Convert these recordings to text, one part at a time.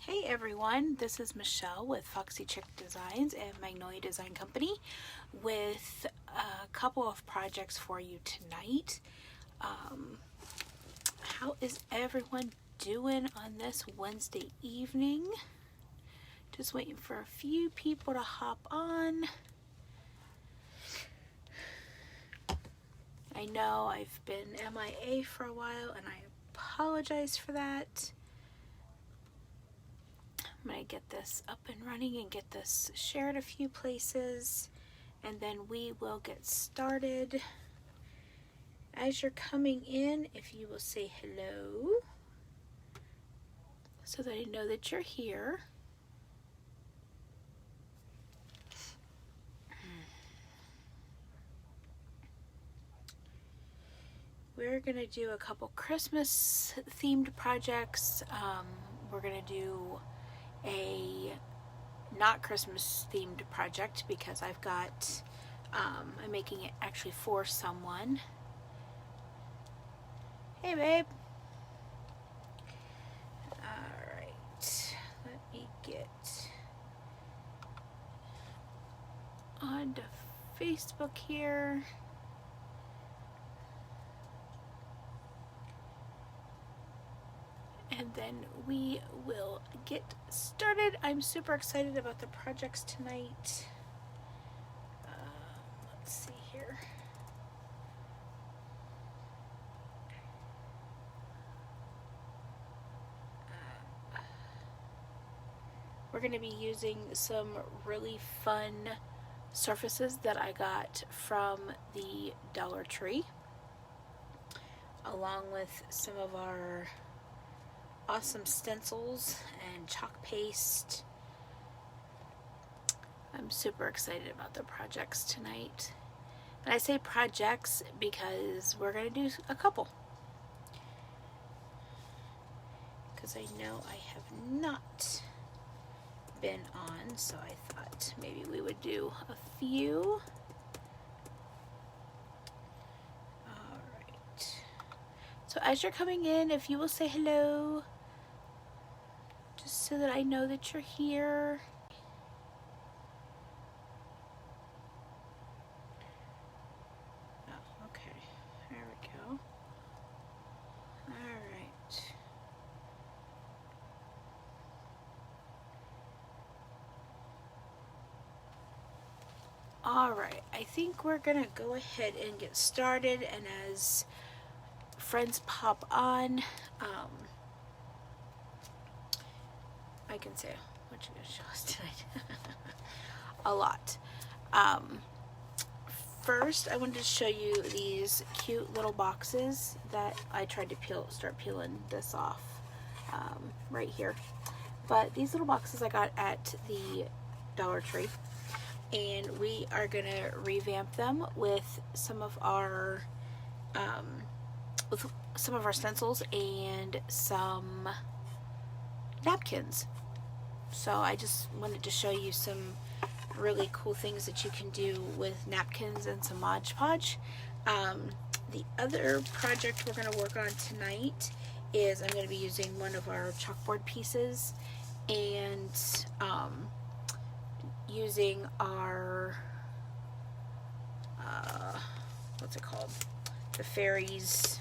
Hey everyone, this is Michelle with Foxy Chick Designs and Magnolia Design Company with a couple of projects for you tonight. How is everyone doing on this Wednesday evening? Just waiting for a few people to hop on. I know I've been MIA for a while and I apologize for that. I'm going to get this up and running and get this shared a few places, and then we will get started. As you're coming in, if you will say hello so that I know that you're here. We're going to do a couple Christmas themed projects. We're going to do a not Christmas themed project because I've got I'm making it actually for someone. Hey babe. Alright, let me get on to Facebook here. And then we will get started. I'm super excited about the projects tonight. Let's see here. We're going to be using some really fun surfaces that I got from the Dollar Tree, along with some of our awesome stencils and chalk paste. I'm super excited about the projects tonight. And I say projects because we're going to do a couple. Because I know I have not been on, so I thought maybe we would do a few. Alright. So as you're coming in, if you will say hello, just so that I know that you're here. Oh, okay. There we go. Alright. Alright, I think we're gonna go ahead and get started, and as friends pop on, I can say what you're going to show us tonight. A lot. First, I wanted to show you these cute little boxes that I tried to start peeling this off right here. But these little boxes I got at the Dollar Tree, and we are going to revamp them with some of our stencils and some napkins. So I just wanted to show you some really cool things that you can do with napkins and some Mod Podge. The other project we're going to work on tonight is I'm going to be using one of our chalkboard pieces and using our what's it called? The Fairies.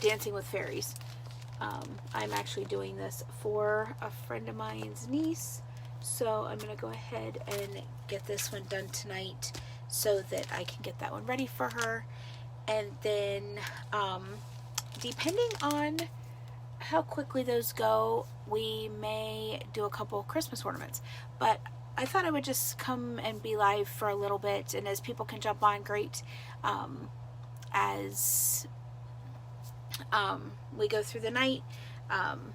Dancing with Fairies. I'm actually doing this for a friend of mine's niece, so I'm going to go ahead and get this one done tonight so that I can get that one ready for her. And then depending on how quickly those go, we may do a couple Christmas ornaments, but I thought I would just come and be live for a little bit, and as people can jump on, great. As we go through the night, and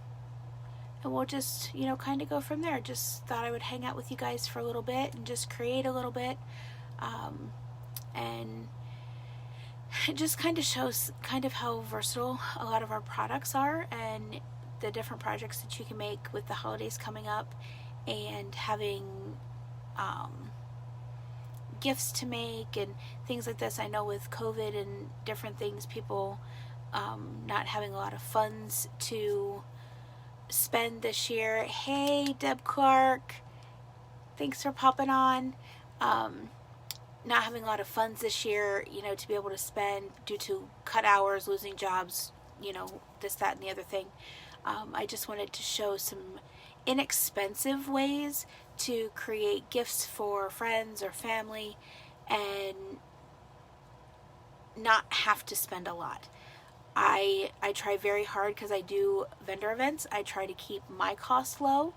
we'll just, kind of go from there. Just thought I would hang out with you guys for a little bit and just create a little bit, and it just kind of shows kind of how versatile a lot of our products are and the different projects that you can make with the holidays coming up, and having gifts to make and things like this. I know with COVID and different things, people not having a lot of funds to spend this year. Hey, Deb Clark, thanks for popping on. Not having a lot of funds this year, you know, to be able to spend due to cut hours, losing jobs, you know, this, that, and the other thing. I just wanted to show some inexpensive ways to create gifts for friends or family and not have to spend a lot. I try very hard, because I do vendor events. I try to keep my costs low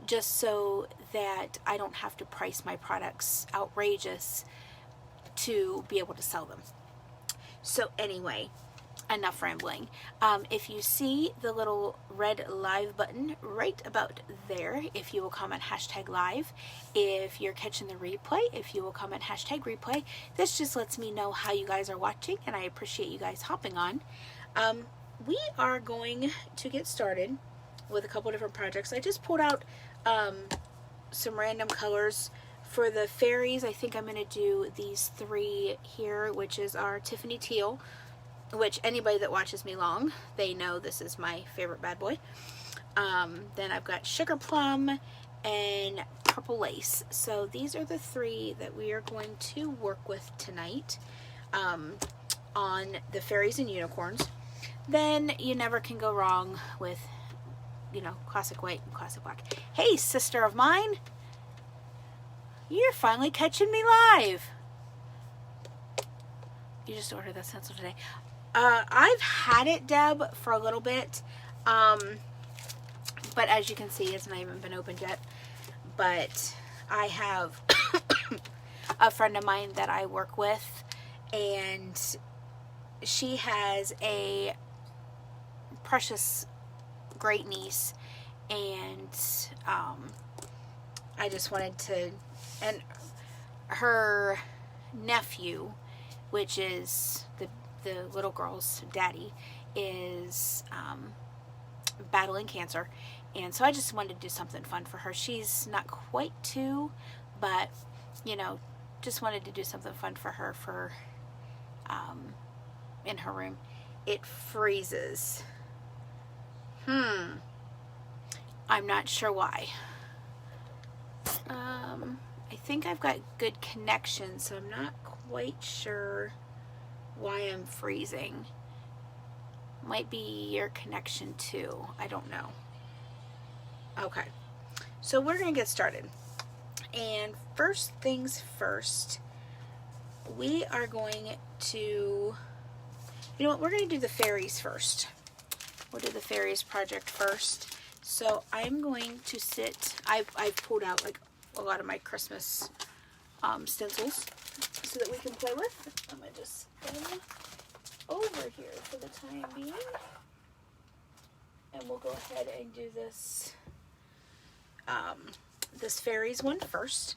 just so that I don't have to price my products outrageous to be able to sell them. So anyway, enough rambling. If you see the little red live button right about there, if you will comment hashtag live. If you're catching the replay, if you will comment hashtag replay. This just lets me know how you guys are watching, and I appreciate you guys hopping on. We are going to get started with a couple different projects. I just pulled out some random colors for the fairies. I think I'm going to do these three here, which is our Tiffany Teal, which anybody that watches me long, they know this is my favorite bad boy. Then I've got Sugar Plum and Purple Lace. So these are the three that we are going to work with tonight on the Fairies and Unicorns. Then you never can go wrong with, you know, classic white and classic black. Hey, sister of mine, you're finally catching me live. You just ordered that stencil today. I've had it, Deb, for a little bit, but as you can see, it's not even been opened yet. But I have a friend of mine that I work with, and she has a precious great niece, and I just wanted to, and her nephew, which is the little girl's daddy, is battling cancer, and so I just wanted to do something fun for her. She's not quite 2, but you know, just wanted to do something fun for her for in her room. It freezes. I'm not sure why. I think I've got good connection, so I'm not quite sure why I'm freezing. Might be your connection too. I don't know. Okay, so we're gonna get started. And first things first, we are going to, you know what, we're gonna do the fairies first. We'll do the fairies project first. So I'm going to sit, I've pulled out like a lot of my Christmas stencils so that we can play with. I'm going to just put them over here for the time being. And we'll go ahead and do this, this fairies one first.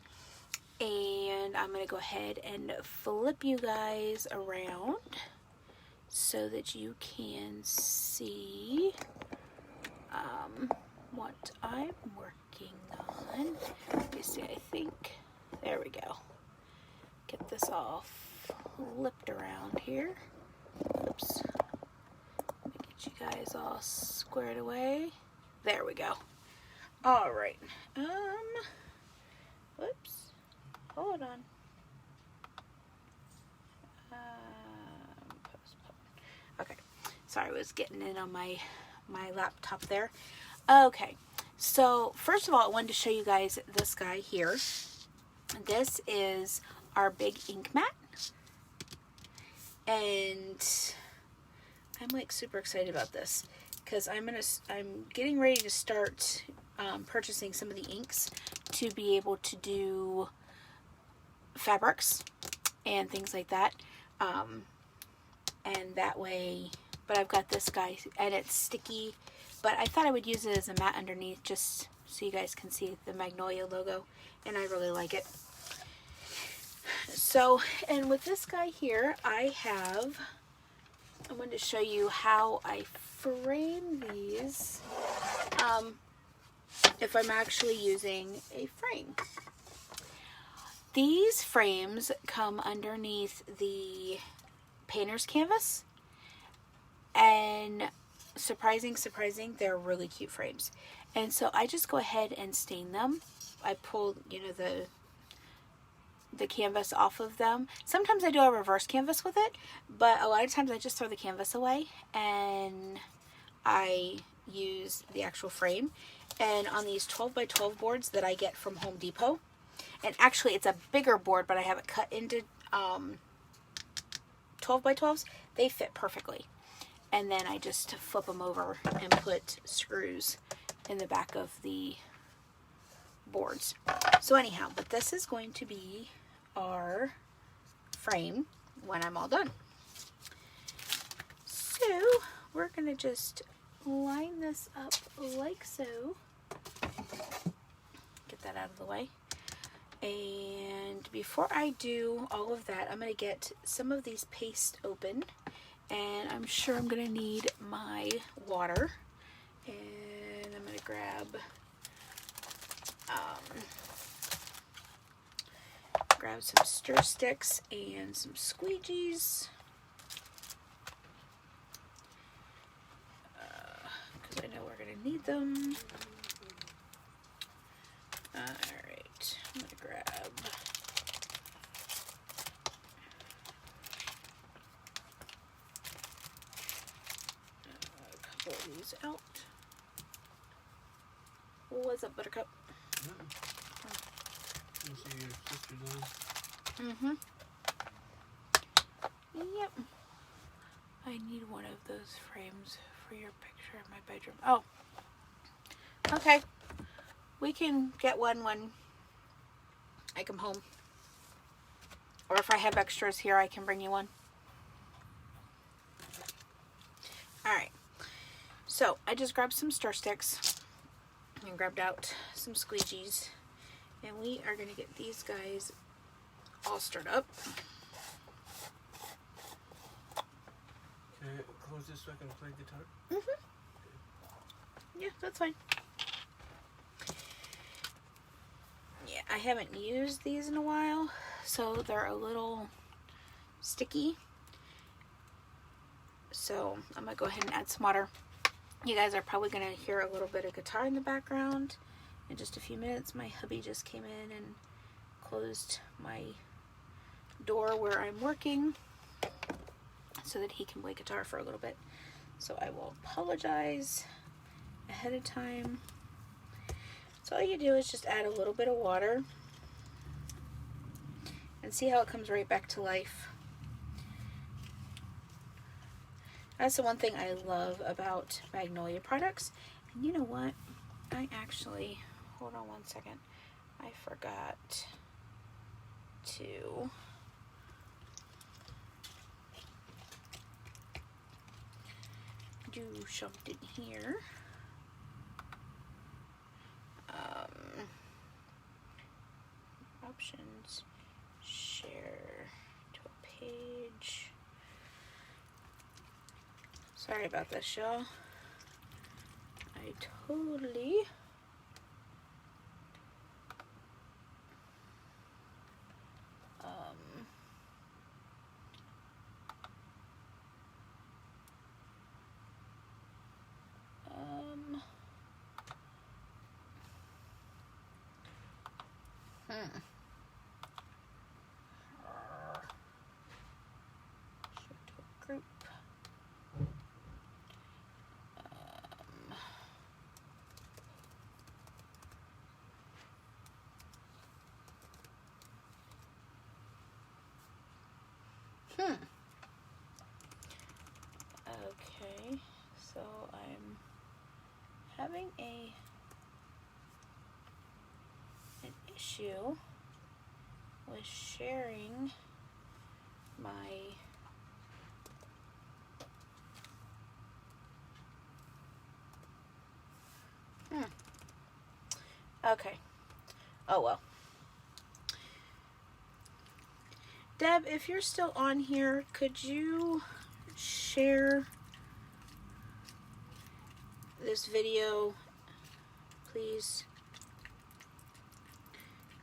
And I'm going to go ahead and flip you guys around so that you can see what I'm working on. Let me see, I think, there we go. Get this all flipped around here. Oops. Let me get you guys all squared away. There we go. All right. Whoops. Hold on. Okay, sorry, I was getting in on my laptop there. Okay, so first of all, I wanted to show you guys this guy here. This is our big ink mat, and I'm like super excited about this because I'm getting ready to start purchasing some of the inks to be able to do fabrics and things like that. And that way, but I've got this guy, and it's sticky, but I thought I would use it as a mat underneath just so you guys can see the Magnolia logo, and I really like it. So, and with this guy here, I wanted to show you how I frame these, if I'm actually using a frame. These frames come underneath the painter's canvas, and surprising, they're really cute frames. And so I just go ahead and stain them. I pull, you know, the canvas off of them. Sometimes I do a reverse canvas with it, but a lot of times I just throw the canvas away and I use the actual frame. And on these 12 by 12 boards that I get from Home Depot, and actually it's a bigger board, but I have it cut into 12 by 12s, they fit perfectly. And then I just flip them over and put screws in the back of the boards. So anyhow, but this is going to be our frame when I'm all done. So we're going to just line this up like so. Get that out of the way. And before I do all of that, I'm going to get some of these paste open. And I'm sure I'm going to need my water. And I'm going to grab some stir sticks and some squeegees. Because I know we're going to need them. Alright, I'm going to grab a couple of these out. What's up, Buttercup? You see your sister's on? Mm-hmm. Yep. I need one of those frames for your picture in my bedroom. Oh. Okay. We can get one when I come home. Or if I have extras here, I can bring you one. Alright. So, I just grabbed some stir sticks and grabbed out some squeegees. And we are going to get these guys all stirred up. Can I close this so I can play guitar? Mm-hmm. Yeah, that's fine. Yeah, I haven't used these in a while, so they're a little sticky. So I'm going to go ahead and add some water. You guys are probably going to hear a little bit of guitar in the background. In just a few minutes, my hubby just came in and closed my door where I'm working so that he can play guitar for a little bit. So I will apologize ahead of time. So all you do is just add a little bit of water and see how it comes right back to life. That's the one thing I love about Magnolia products. And you know what? I actually, hold on one second. I forgot to do something here. Options, share to a page. Sorry about this, y'all. I totally group. Okay, so I'm having an issue with sharing my okay. Oh well. Deb, if you're still on here, could you share this video, please?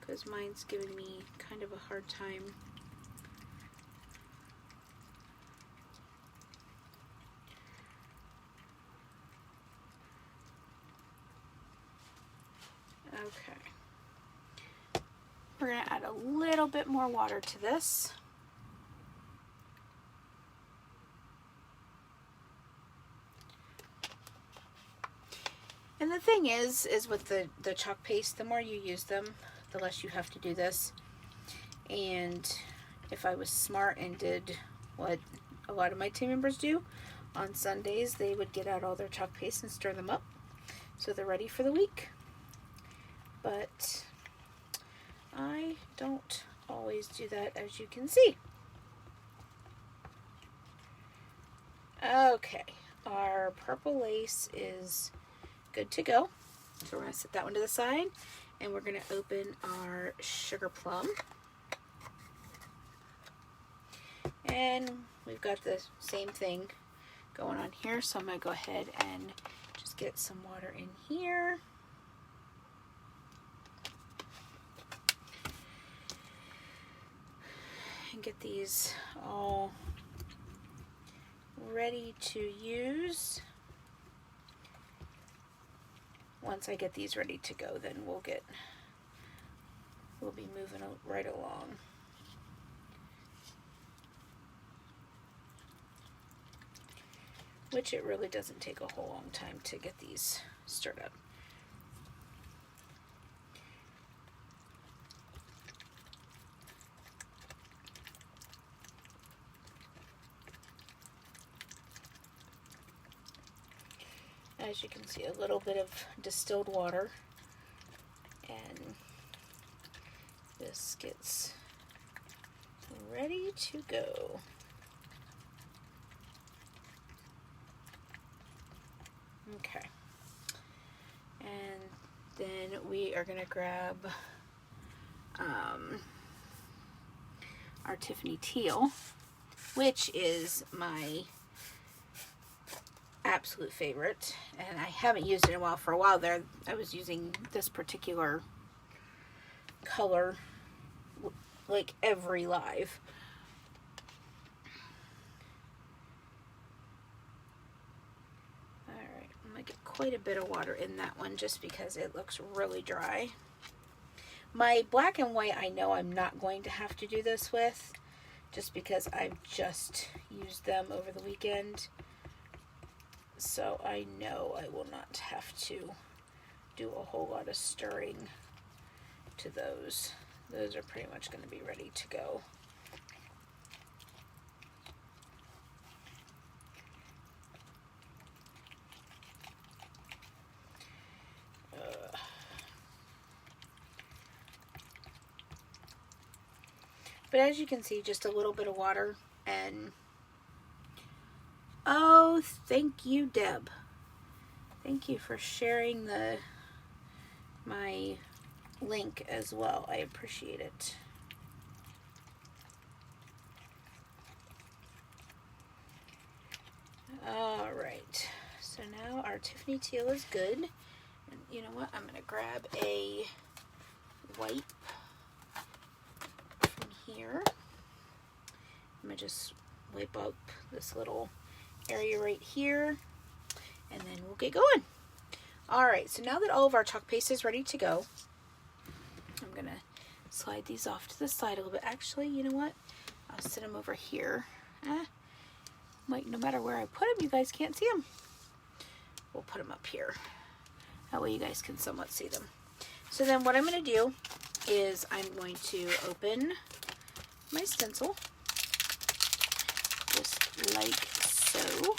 Because mine's giving me kind of a hard time. Okay. We're going to add a little bit more water to this. And the thing is with the chalk paste, the more you use them, the less you have to do this. And if I was smart and did what a lot of my team members do, on Sundays they would get out all their chalk paste and stir them up so they're ready for the week. But I don't always do that, as you can see. Okay, our purple lace is good to go. So we're going to set that one to the side, and we're going to open our sugar plum. And we've got the same thing going on here, so I'm going to go ahead and just get some water in here. And get these all ready to use. Once I get these ready to go, then we'll be moving right along. Which it really doesn't take a whole long time to get these stirred up. As you can see, a little bit of distilled water, and this gets ready to go. Okay, and then we are going to grab our Tiffany Teal, which is my absolute favorite, and I haven't used it in a while. For a while there, I was using this particular color like every live. Alright, I'm going to get quite a bit of water in that one just because it looks really dry. My black and white, I know I'm not going to have to do this with, just because I've just used them over the weekend. So I know I will not have to do a whole lot of stirring to those. Those are pretty much going to be ready to go. But as you can see, just a little bit of water, and oh, thank you, Deb. Thank you for sharing my link as well. I appreciate it. All right. So now our Tiffany Teal is good. And you know what? I'm going to grab a wipe from here. I'm going to just wipe up this little area right here, and then we'll get going. Alright, so now that all of our chalk paste is ready to go, I'm going to slide these off to the side a little bit. Actually, you know what? I'll set them over here. Like, no matter where I put them, you guys can't see them. We'll put them up here. That way you guys can somewhat see them. So then what I'm going to do is I'm going to open my stencil, just like so.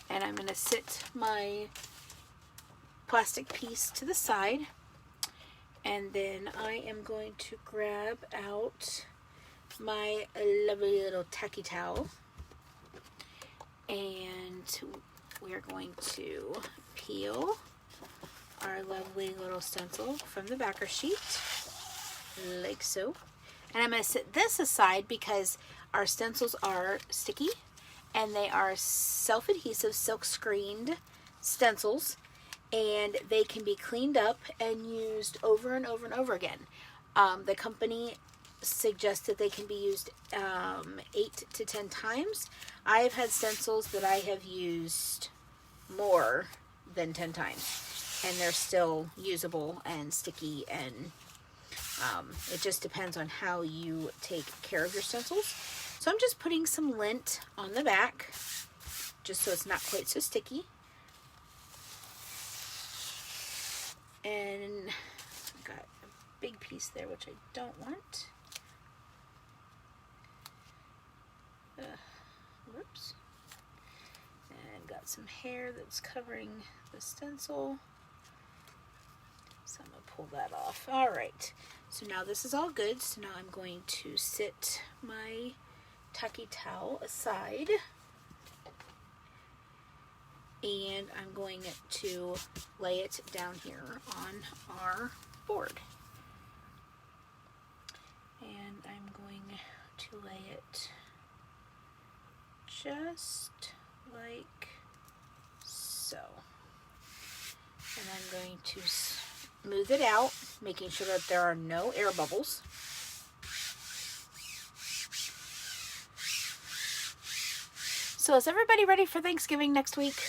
And I'm going to sit my plastic piece to the side, and then I am going to grab out my lovely little tacky towel, and we're going to peel our lovely little stencil from the backer sheet, like so. And I'm going to set this aside because our stencils are sticky, and they are self-adhesive, silk screened stencils, and they can be cleaned up and used over and over and over again. The company suggested they can be used 8 to 10 times. I have had stencils that I have used more than 10 times, and they're still usable and sticky, and it just depends on how you take care of your stencils. So I'm just putting some lint on the back, just so it's not quite so sticky. And I've got a big piece there, which I don't want. Whoops. And got some hair that's covering the stencil. So I'm going to pull that off. All right. So now this is all good. So now I'm going to sit my tacky towel aside. And I'm going to lay it down here on our board. And I'm going to lay it just like so. And I'm going to smooth it out, making sure that there are no air bubbles. So is everybody ready for Thanksgiving next week?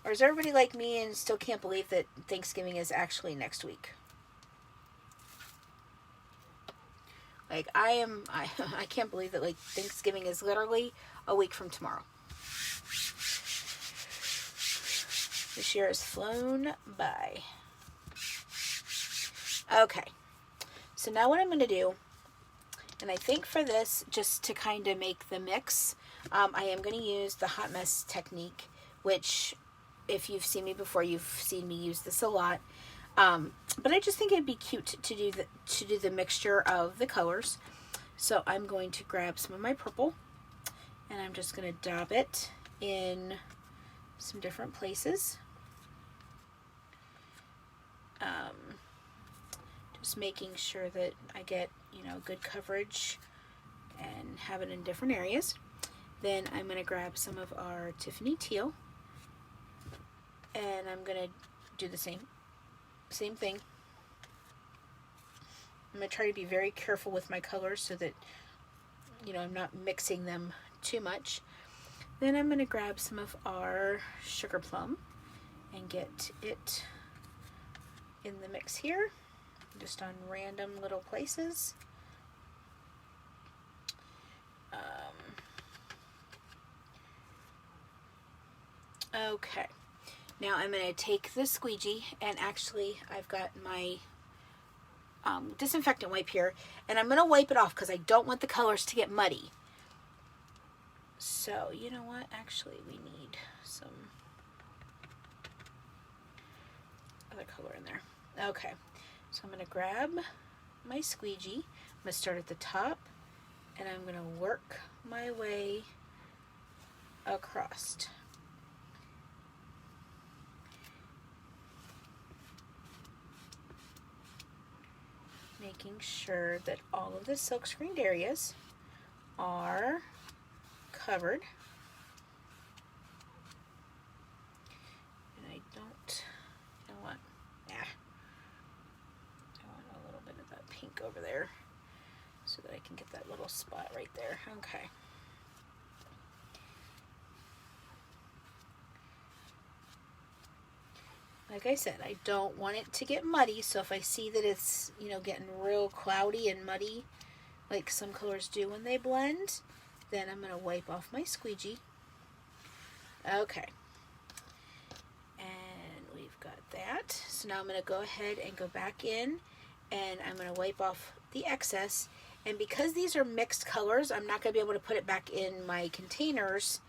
Or is everybody like me and still can't believe that Thanksgiving is actually next week? Like I can't believe that like Thanksgiving is literally a week from tomorrow. This year has flown by. Okay. So now what I'm going to do, and I think for this, just to kind of make the mix, I am going to use the hot mess technique, which if you've seen me before, you've seen me use this a lot. But I just think it'd be cute to do the mixture of the colors. So I'm going to grab some of my purple, and I'm just going to dab it in some different places. Just making sure that I get, good coverage and have it in different areas. Then I'm going to grab some of our Tiffany Teal, and I'm going to do the same thing. I'm going to try to be very careful with my colors so that, I'm not mixing them too much. Then I'm going to grab some of our sugar plum and get it in the mix here, just on random little places. Okay. Now I'm going to take the squeegee, and actually I've got my disinfectant wipe here, and I'm going to wipe it off because I don't want the colors to get muddy. So you know what, actually we need some other color in there. Okay, so I'm going to grab my squeegee. I'm going to start at the top, and I'm going to work my way across. Making sure that all of the silk screened areas are covered. And I don't, you know what, I want a little bit of that pink over there so that I can get that little spot right there. Okay. Like I said, I don't want it to get muddy, so if I see that it's, getting real cloudy and muddy, like some colors do when they blend, then I'm going to wipe off my squeegee. Okay. And we've got that. So now I'm going to go ahead and go back in, and I'm going to wipe off the excess. And because these are mixed colors, I'm not going to be able to put it back in my containers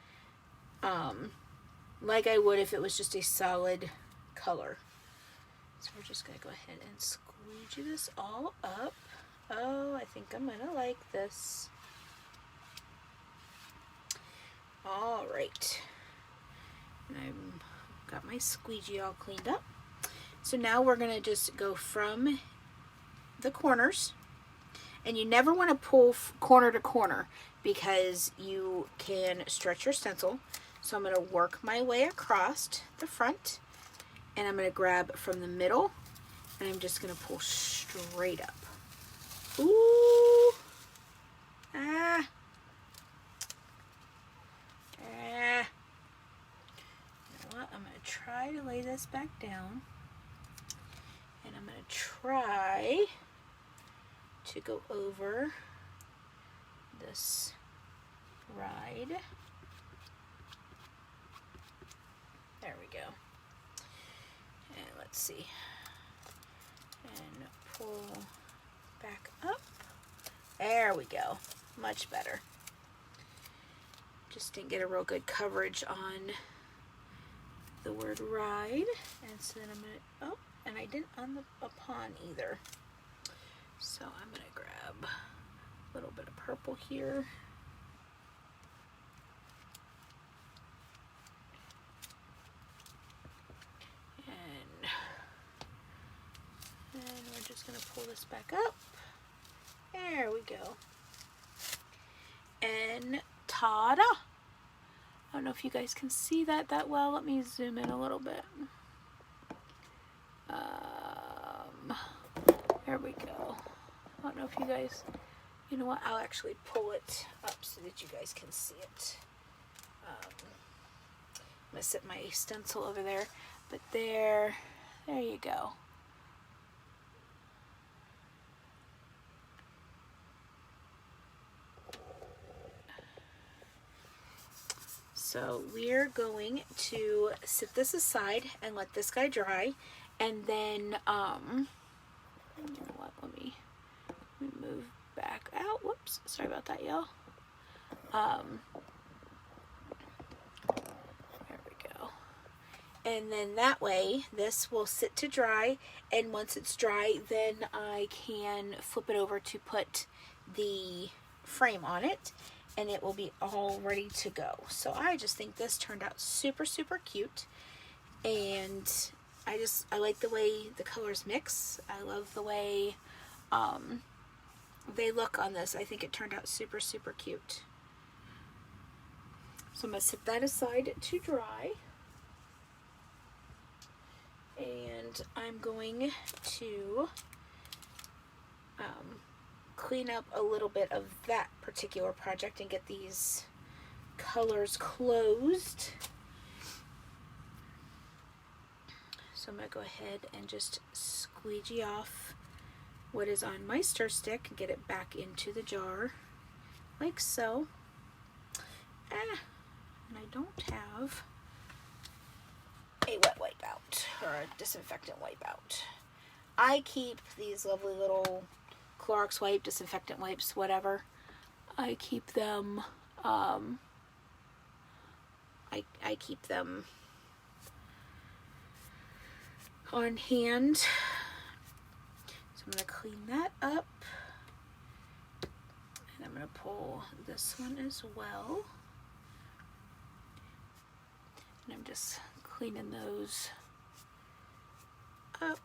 like I would if it was just a solid color. So we're just going to go ahead and squeegee this all up. Oh, I think I'm going to like this. All right. And I've got my squeegee all cleaned up. So now we're going to just go from the corners. And you never want to pull corner to corner because you can stretch your stencil. So I'm going to work my way across the front. And I'm going to grab from the middle, and I'm just going to pull straight up. Ooh. Ah. this back down. And I'm going to try to go over this ride. There we go. And let's see. And pull back up. There we go. Much better. Just didn't get a real good coverage on the word ride. And so then I'm going to, oh, and I didn't on the upon either. So I'm going to grab a little bit of purple here. And we're just going to pull this back up. There we go. And ta-da! I don't know if you guys can see that well. Let me zoom in a little bit. There we go. I don't know if you guys, you know what, I'll actually pull it up so that you guys can see it. I'm going to set my stencil over there, but there you go. So we're going to set this aside and let this guy dry, and then you know what, let me move back out. Whoops, sorry about that, y'all. There we go. And then that way this will sit to dry, and once it's dry then I can flip it over to put the frame on it, and it will be all ready to go. So I just think this turned out super, super cute. And I like the way the colors mix. I love the way they look on this. I think it turned out super, super cute. So I'm going to set that aside to dry. And I'm going to clean up a little bit of that particular project and get these colors closed. So I'm going to go ahead and just squeegee off what is on my stir stick and get it back into the jar like so. And I don't have a wet wipe out or a disinfectant wipe out. I keep these lovely little Clorox wipe, disinfectant wipes, whatever. I keep them, I keep them on hand. So I'm going to clean that up. And I'm going to pull this one as well. And I'm just cleaning those up.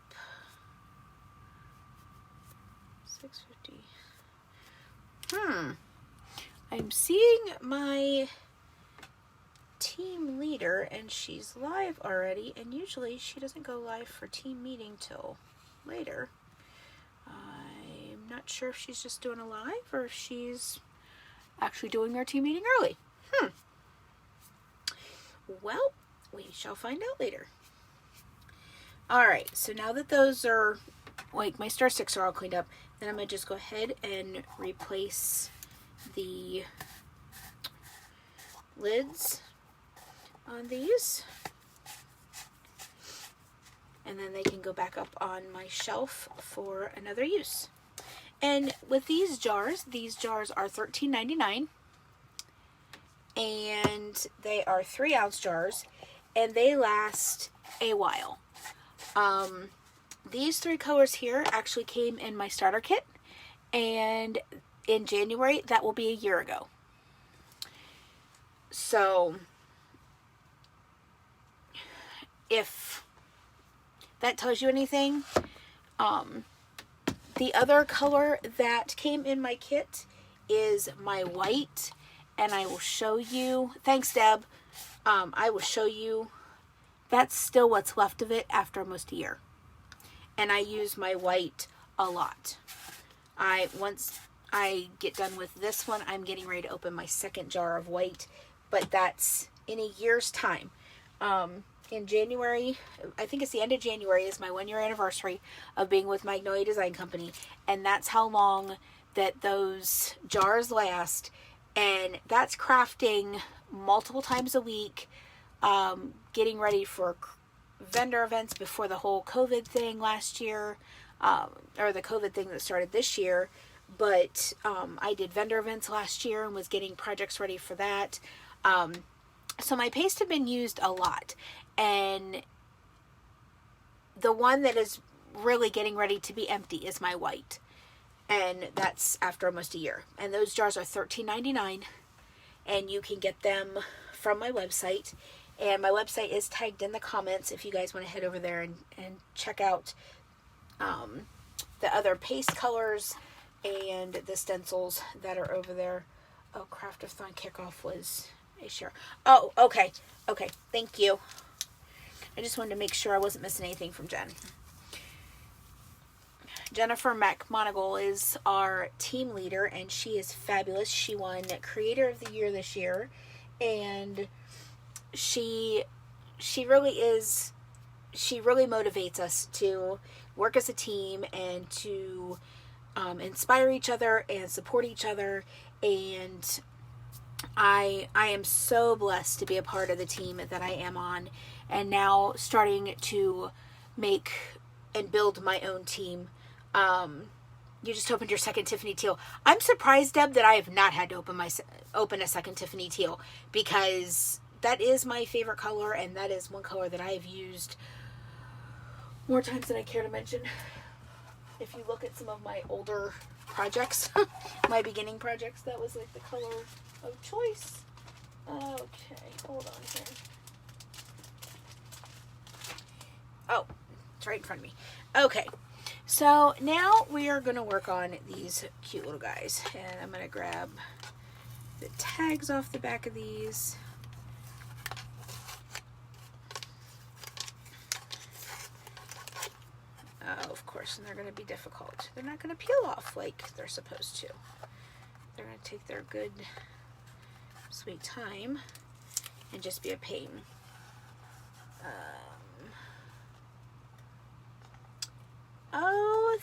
650. I'm seeing my team leader, and she's live already, and usually she doesn't go live for team meeting till later. I'm not sure if she's just doing a live or if she's actually doing our team meeting early. Well, we shall find out later. Alright, so now that those are, like, my star sticks are all cleaned up, then I'm going to just go ahead and replace the lids on these. And then they can go back up on my shelf for another use. And with these jars are $13.99. And they are 3-ounce jars. And they last a while. These 3 colors here actually came in my starter kit, and in January, that will be a year ago. So, if that tells you anything, the other color that came in my kit is my white, and I will show you, thanks Deb, I will show you, that's still what's left of it after almost a year. And I use my white a lot. Once I get done with this one, I'm getting ready to open my second jar of white, but that's in a year's time. in January, I think it's the end of January, is my 1 year anniversary of being with Magnolia Design Company. And that's how long that those jars last. And that's crafting multiple times a week, getting ready for vendor events before the whole COVID thing last year, or the COVID thing that started this year. But I did vendor events last year and was getting projects ready for that. So my paste have been used a lot. And the one that is really getting ready to be empty is my white. And that's after almost a year. And those jars are $13.99. And you can get them from my website. And my website is tagged in the comments if you guys want to head over there and check out the other paste colors and the stencils that are over there. Oh, Craftathon kickoff was a share. Oh, okay. Okay, thank you. I just wanted to make sure I wasn't missing anything from Jen. Jennifer McMonagle is our team leader, and she is fabulous. She won Creator of the Year this year, and she really is. She really motivates us to work as a team and to inspire each other and support each other. And I am so blessed to be a part of the team that I am on, and now starting to make and build my own team. You just opened your second Tiffany Teal. I'm surprised, Deb, that I have not had to open a second Tiffany Teal, because that is my favorite color, and that is one color that I have used more times than I care to mention. If you look at some of my older projects, my beginning projects, that was like the color of choice. Okay, hold on here. Oh, it's right in front of me. Okay, so now we are going to work on these cute little guys. And I'm going to grab the tags off the back of these. Oh, of course, and they're going to be difficult. They're not going to peel off like they're supposed to. They're going to take their good, sweet time and just be a pain. Oh,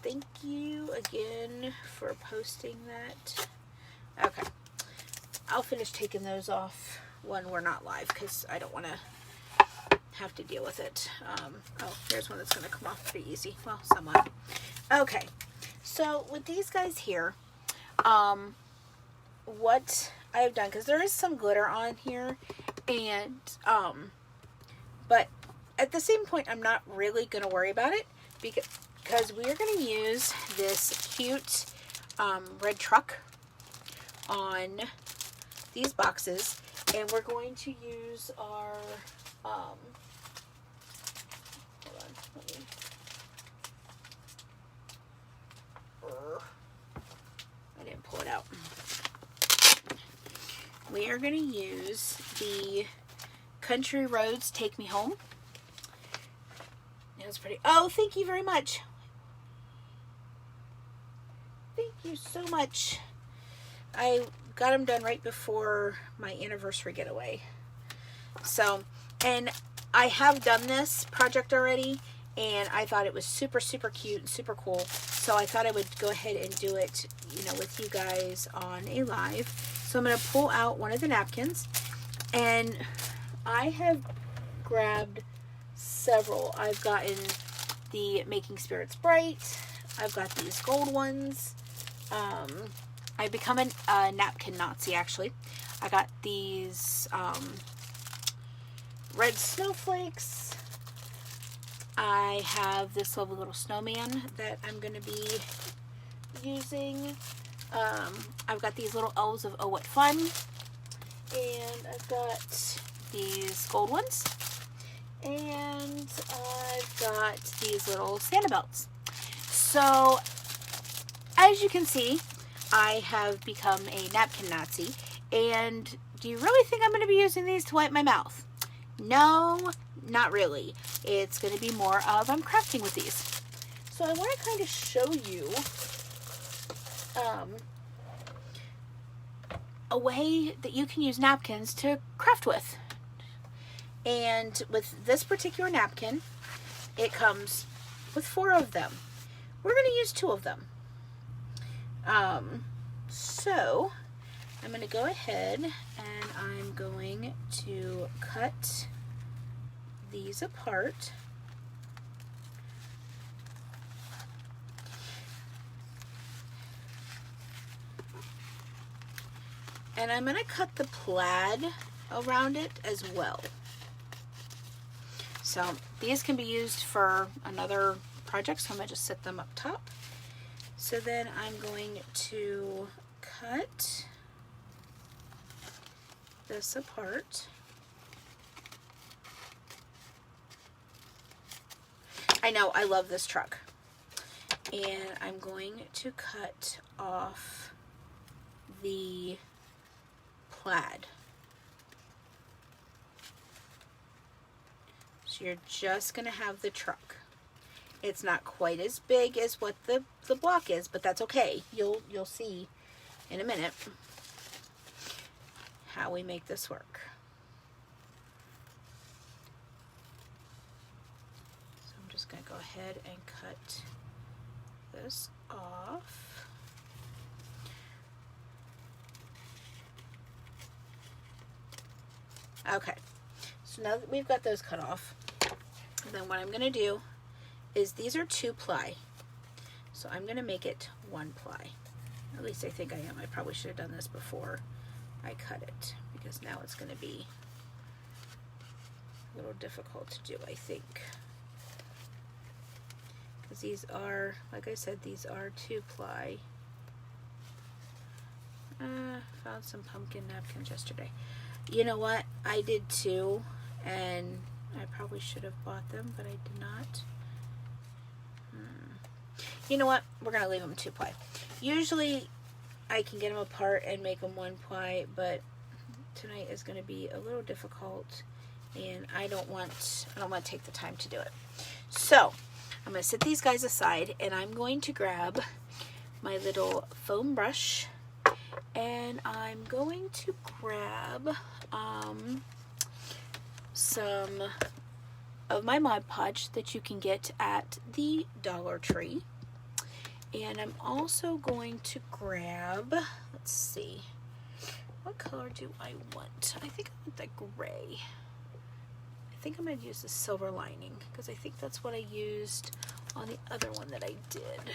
thank you again for posting that. Okay. I'll finish taking those off when we're not live, because I don't want to have to deal with it. Oh, here's one that's going to come off pretty easy. Well, somewhat. Okay. So with these guys here, what I have done, because there is some glitter on here, and but at the same point, I'm not really going to worry about it, because we are going to use this cute red truck on these boxes, and we're going to use our hold on, let me I didn't pull it out. We are going to use the Country Roads Take Me Home. That's pretty. Oh, thank you very much. Thank you so much. I got them done right before my anniversary getaway. So, and I have done this project already, and I thought it was super, super cute and super cool. So I thought I would go ahead and do it, with you guys on a live. So I'm going to pull out one of the napkins, and I have grabbed several. I've gotten the Making Spirits Bright. I've got these gold ones. I've become a napkin Nazi, actually. I got these red snowflakes. I have this lovely little snowman that I'm going to be using. I've got these little elves of Oh What Fun. And I've got these gold ones. And I've got these little Santa belts. So, as you can see, I have become a napkin Nazi. And do you really think I'm going to be using these to wipe my mouth? No, not really. It's going to be more of I'm crafting with these. So I want to kind of show you a way that you can use napkins to craft with. And with this particular napkin, it comes with 4 of them. We're going to use 2 of them. So I'm going to go ahead and I'm going to cut these apart. And I'm going to cut the plaid around it as well. So these can be used for another project, so I'm going to just set them up top. So then I'm going to cut this apart. I know, I love this truck. And I'm going to cut off the plaid. So you're just going to have the truck. It's not quite as big as what the block is, but that's okay. You'll see in a minute how we make this work. So I'm just going to go ahead and cut this off. Okay, so now that we've got those cut off, then what I'm going to do is these are 2 ply. So I'm going to make it 1 ply. At least I think I am. I probably should have done this before I cut it, because now it's going to be a little difficult to do, I think. Because these are, like I said, these are 2 ply. Found some pumpkin napkins yesterday. You know what? I did too, and I probably should have bought them, but I did not. You know what? We're going to leave them 2 ply. Usually I can get them apart and make them 1 ply, but tonight is going to be a little difficult, and I don't want to take the time to do it. So I'm going to set these guys aside, and I'm going to grab my little foam brush, and I'm going to grab some of my Mod Podge that you can get at the Dollar Tree. And I'm also going to grab, let's see, what color do I want? I think I want the gray. I think I'm going to use the silver lining, because I think that's what I used on the other one that I did.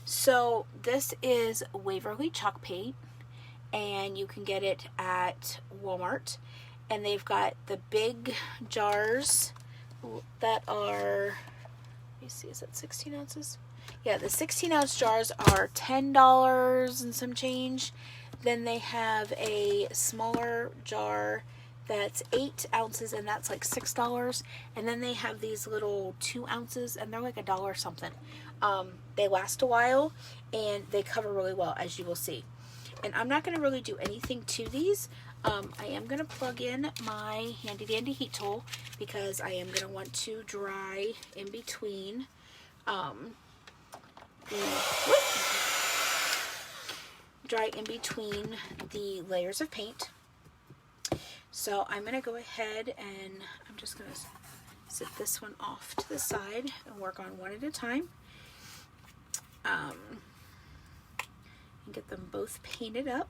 So this is Waverly chalk paint, and you can get it at Walmart. And they've got the big jars that are, let me see, is that 16 ounces? Yeah, the 16-ounce jars are $10 and some change. Then they have a smaller jar that's 8 ounces, and that's like $6. And then they have these little 2 ounces, and they're like $1 something. They last a while, and they cover really well, as you will see. And I'm not going to really do anything to these. I am going to plug in my handy dandy heat tool, because I am going to want to dry in between the layers of paint. So I'm going to go ahead and I'm just going to set this one off to the side and work on one at a time. And get them both painted up.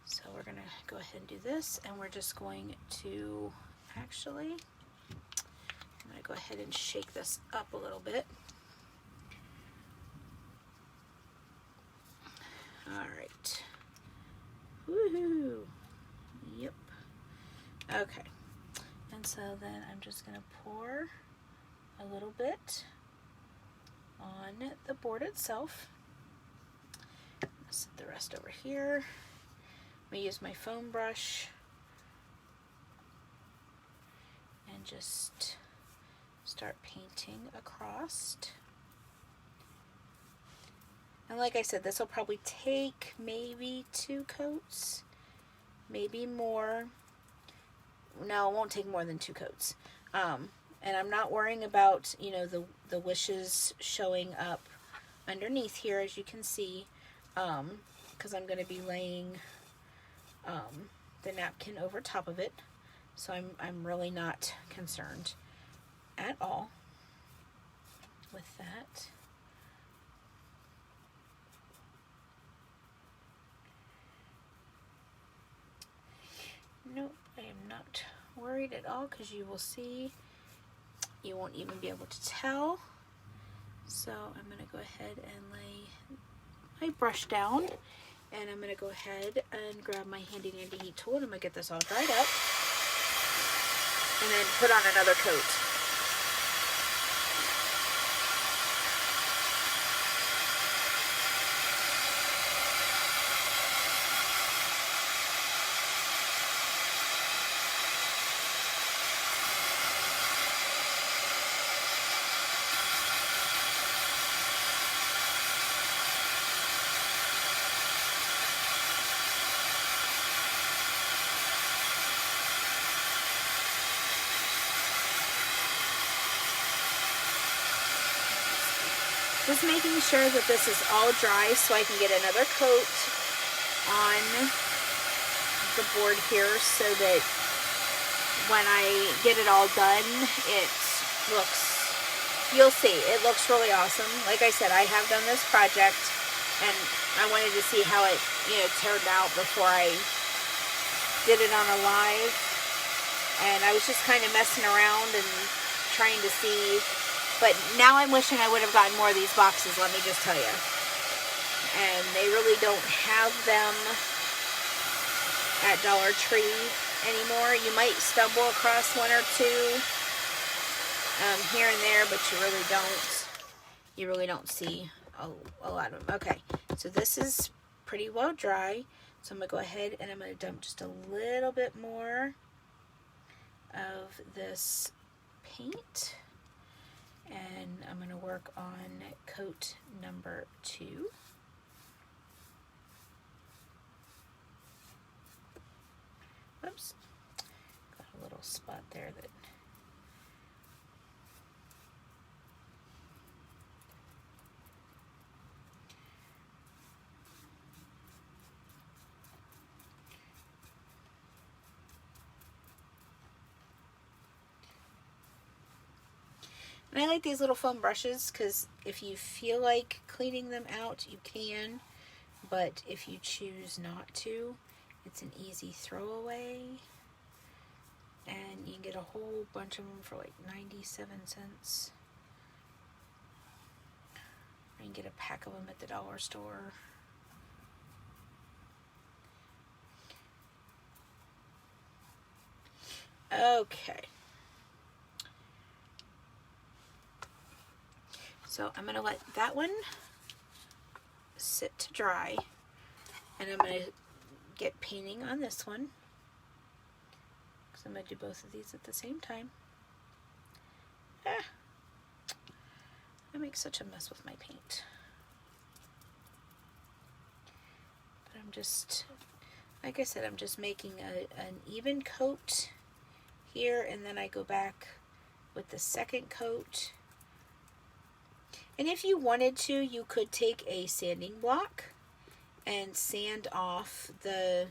So we're going to go ahead and do this, and we're just going to, actually, I'm going to go ahead and shake this up a little bit. Alright. Woohoo! Yep. Okay. And so then I'm just going to pour a little bit on the board itself. I'll set the rest over here. I'm going to use my foam brush and just start painting across. And like I said, this will probably take maybe 2 coats, maybe more. No, it won't take more than 2 coats. And I'm not worrying about, you know, the wishes showing up underneath here, as you can see, because I'm going to be laying the napkin over top of it. So I'm really not concerned at all with that. Nope, I am not worried at all, because you will see, you won't even be able to tell. So I'm going to go ahead and lay my brush down, and I'm going to go ahead and grab my handy dandy heat tool, and I'm going to get this all dried up and then put on another coat. Just making sure that this is all dry so I can get another coat on the board here, so that when I get it all done, it looks, you'll see, it looks really awesome. Like I said, I have done this project, and I wanted to see how it, turned out before I did it on a live. And I was just kind of messing around and trying to see. But now I'm wishing I would have gotten more of these boxes, let me just tell you. And they really don't have them at Dollar Tree anymore. You might stumble across one or two here and there, but you really don't see a lot of them. Okay, so this is pretty well dry. So I'm going to go ahead and I'm going to dump just a little bit more of this paint. And I'm going to work on coat number 2. Whoops. Got a little spot there that... And I like these little foam brushes, because if you feel like cleaning them out, you can. But if you choose not to, it's an easy throwaway. And you can get a whole bunch of them for like 97 cents. Or you can get a pack of them at the dollar store. Okay. So I'm going to let that one sit to dry, and I'm going to get painting on this one, because I'm going to do both of these at the same time. I make such a mess with my paint. But I'm just, like I said, I'm just making an even coat here, and then I go back with the second coat. And if you wanted to, you could take a sanding block and sand off the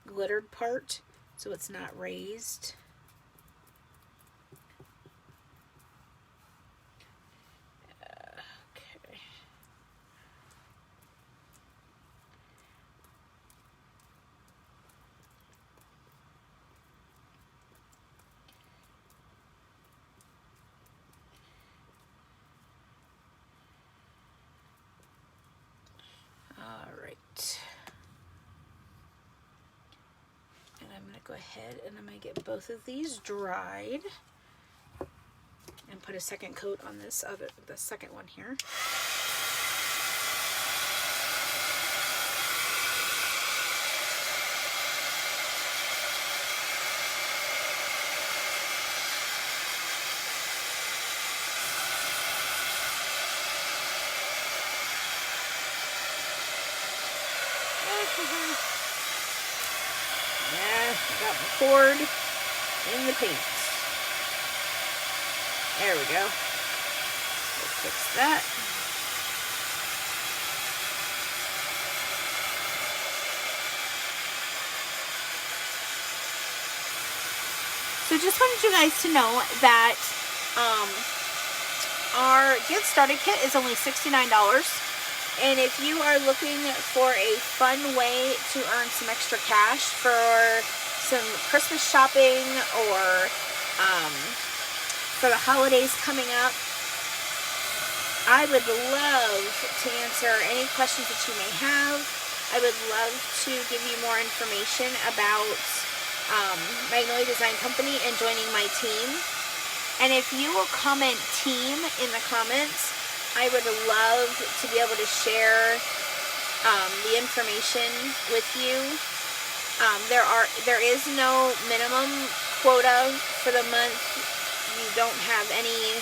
glittered part so it's not raised. Okay. Go ahead and I'm going to get both of these dried and put a second coat on the second one here. Got my cord in the paint. There we go. We'll fix that. So just wanted you guys to know that our Get Started Kit is only $69. And if you are looking for a fun way to earn some extra cash for some Christmas shopping or for the holidays coming up, I would love to answer any questions that you may have. I would love to give you more information about Magnolia Design Company and joining my team. And if you will comment team in the comments, I would love to be able to share the information with you. There is no minimum quota for the month. You don't have any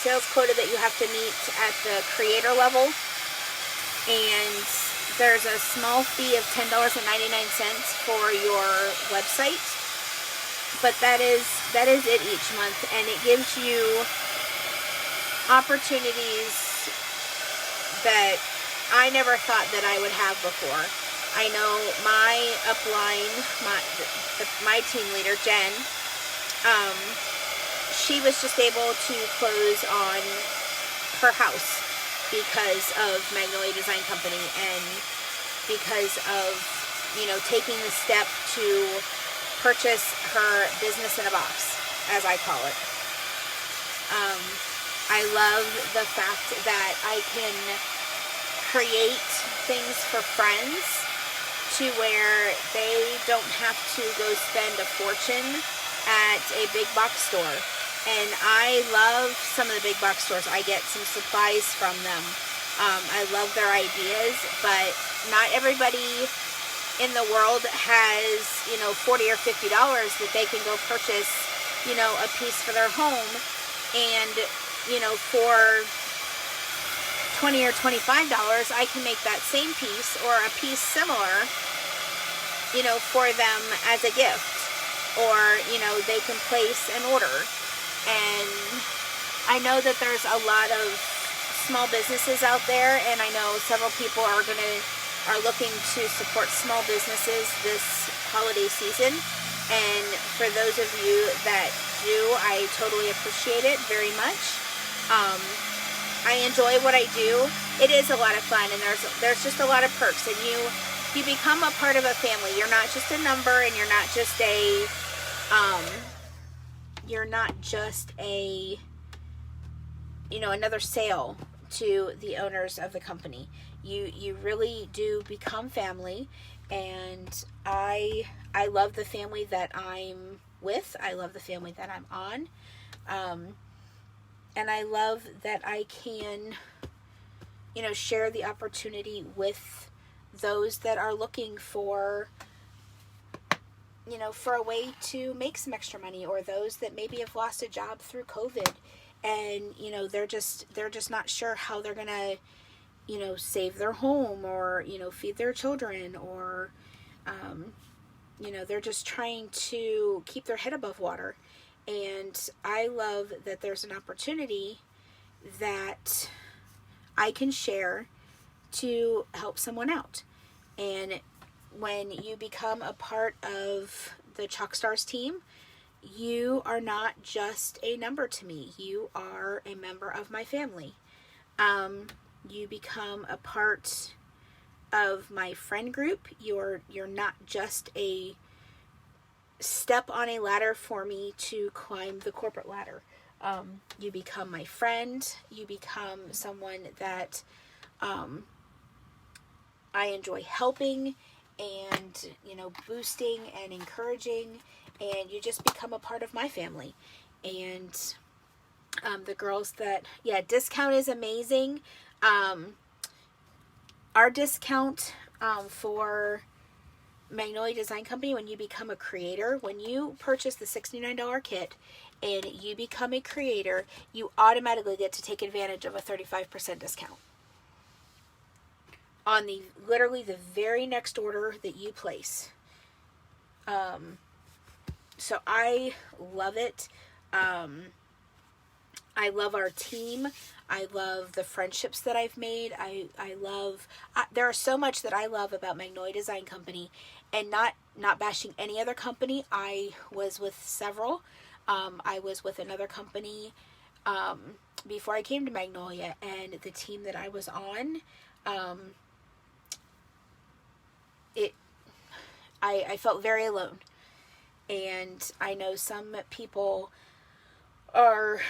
sales quota that you have to meet at the creator level. And there's a small fee of $10.99 for your website. But that is it each month, and it gives you opportunities that I never thought that I would have before. I know my upline, my team leader, Jen, she was just able to close on her house because of Magnolia Design Company and because of, taking the step to purchase her business in a box, as I call it. I love the fact that I can create things for friends to where they don't have to go spend a fortune at a big box store. And I love some of the big box stores. I get some supplies from them. I love their ideas, but not everybody in the world has, $40 or $50 that they can go purchase, a piece for their home. And, for $20 or $25, I can make that same piece or a piece similar, for them as a gift. Or, they can place an order. And I know that there's a lot of small businesses out there, and I know several people are looking to support small businesses this holiday season. And for those of you that do, I totally appreciate it very much. I enjoy what I do. It is a lot of fun, and there's just a lot of perks, and you become a part of a family. You're not just a number, and you're not just another sale to the owners of the company. You really do become family, and I love the family that I'm with. I love the family that I'm on. And I love that I can, share the opportunity with those that are looking for, for a way to make some extra money, or those that maybe have lost a job through COVID, and, they're just not sure how they're going to, save their home, or, feed their children, or, they're just trying to keep their head above water. And I love that there's an opportunity that I can share to help someone out. And when you become a part of the Chalkstars team, you are not just a number to me. You are a member of my family. You become a part of my friend group. You're not just a step on a ladder for me to climb the corporate ladder. You become my friend. You become someone that I enjoy helping and, boosting and encouraging, and you just become a part of my family. And the girls discount is amazing. Our discount for Magnolia Design Company, when you become a creator, when you purchase the $69 kit and you become a creator, you automatically get to take advantage of a 35% discount on literally the very next order that you place. So I love it. I love our team. I love the friendships that I've made. I love, there are so much that I love about Magnolia Design Company, and not bashing any other company. I was with several. I was with another company before I came to Magnolia, and the team that I was on, I felt very alone. And I know some people are,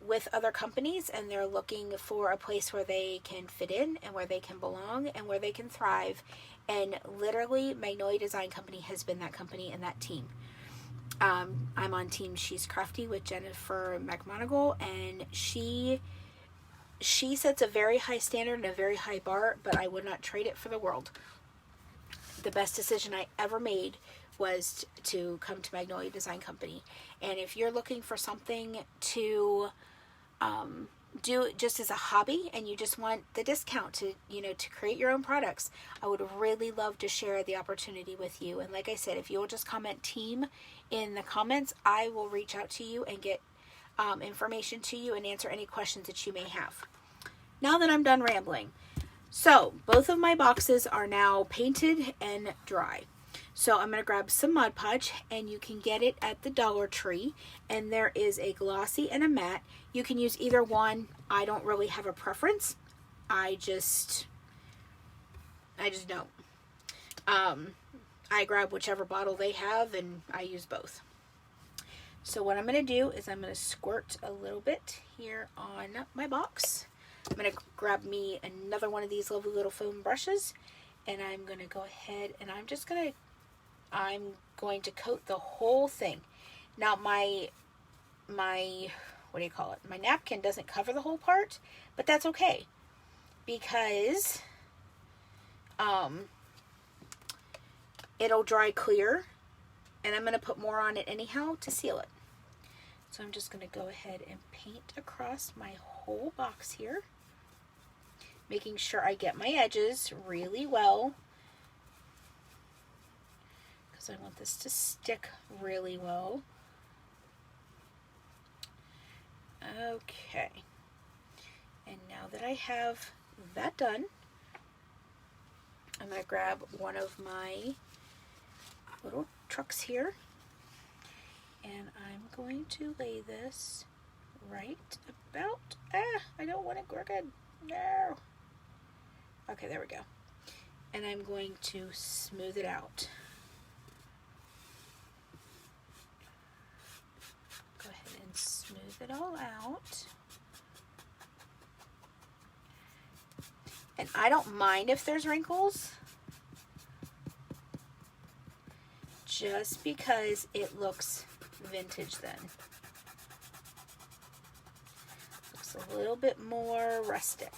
with other companies, and they're looking for a place where they can fit in and where they can belong and where they can thrive. And literally, Magnolia Design Company has been that company and that team. I'm on team She's Crafty with Jennifer McMonigal, and she sets a very high standard and a very high bar, but I would not trade it for the world. The best decision I ever made was to come to Magnolia Design Company. And if you're looking for something to do just as a hobby, and you just want the discount to create your own products, I would really love to share the opportunity with you. And like I said, if you'll just comment team in the comments, I will reach out to you and get information to you and answer any questions that you may have. Now that I'm done rambling, so both of my boxes are now painted and dry. So I'm going to grab some Mod Podge, and you can get it at the Dollar Tree, and there is a glossy and a matte. You can use either one. I don't really have a preference. I just don't. I grab whichever bottle they have, and I use both. So what I'm going to do is I'm going to squirt a little bit here on my box. I'm going to grab me another one of these lovely little foam brushes, and I'm going to go ahead and I'm going to coat the whole thing. Now my what do you call it? My napkin doesn't cover the whole part, but that's okay, because it'll dry clear, and I'm going to put more on it anyhow to seal it. So I'm just going to go ahead and paint across my whole box here, making sure I get my edges really well, because I want this to stick really well. Okay, and now that I have that done, I'm going to grab one of my little trucks here, and I'm going to lay this right about, I don't want it crooked, no. Okay, there we go. And I'm going to smooth it out. Go ahead and smooth it all out. And I don't mind if there's wrinkles, just because it looks vintage then. Looks a little bit more rustic.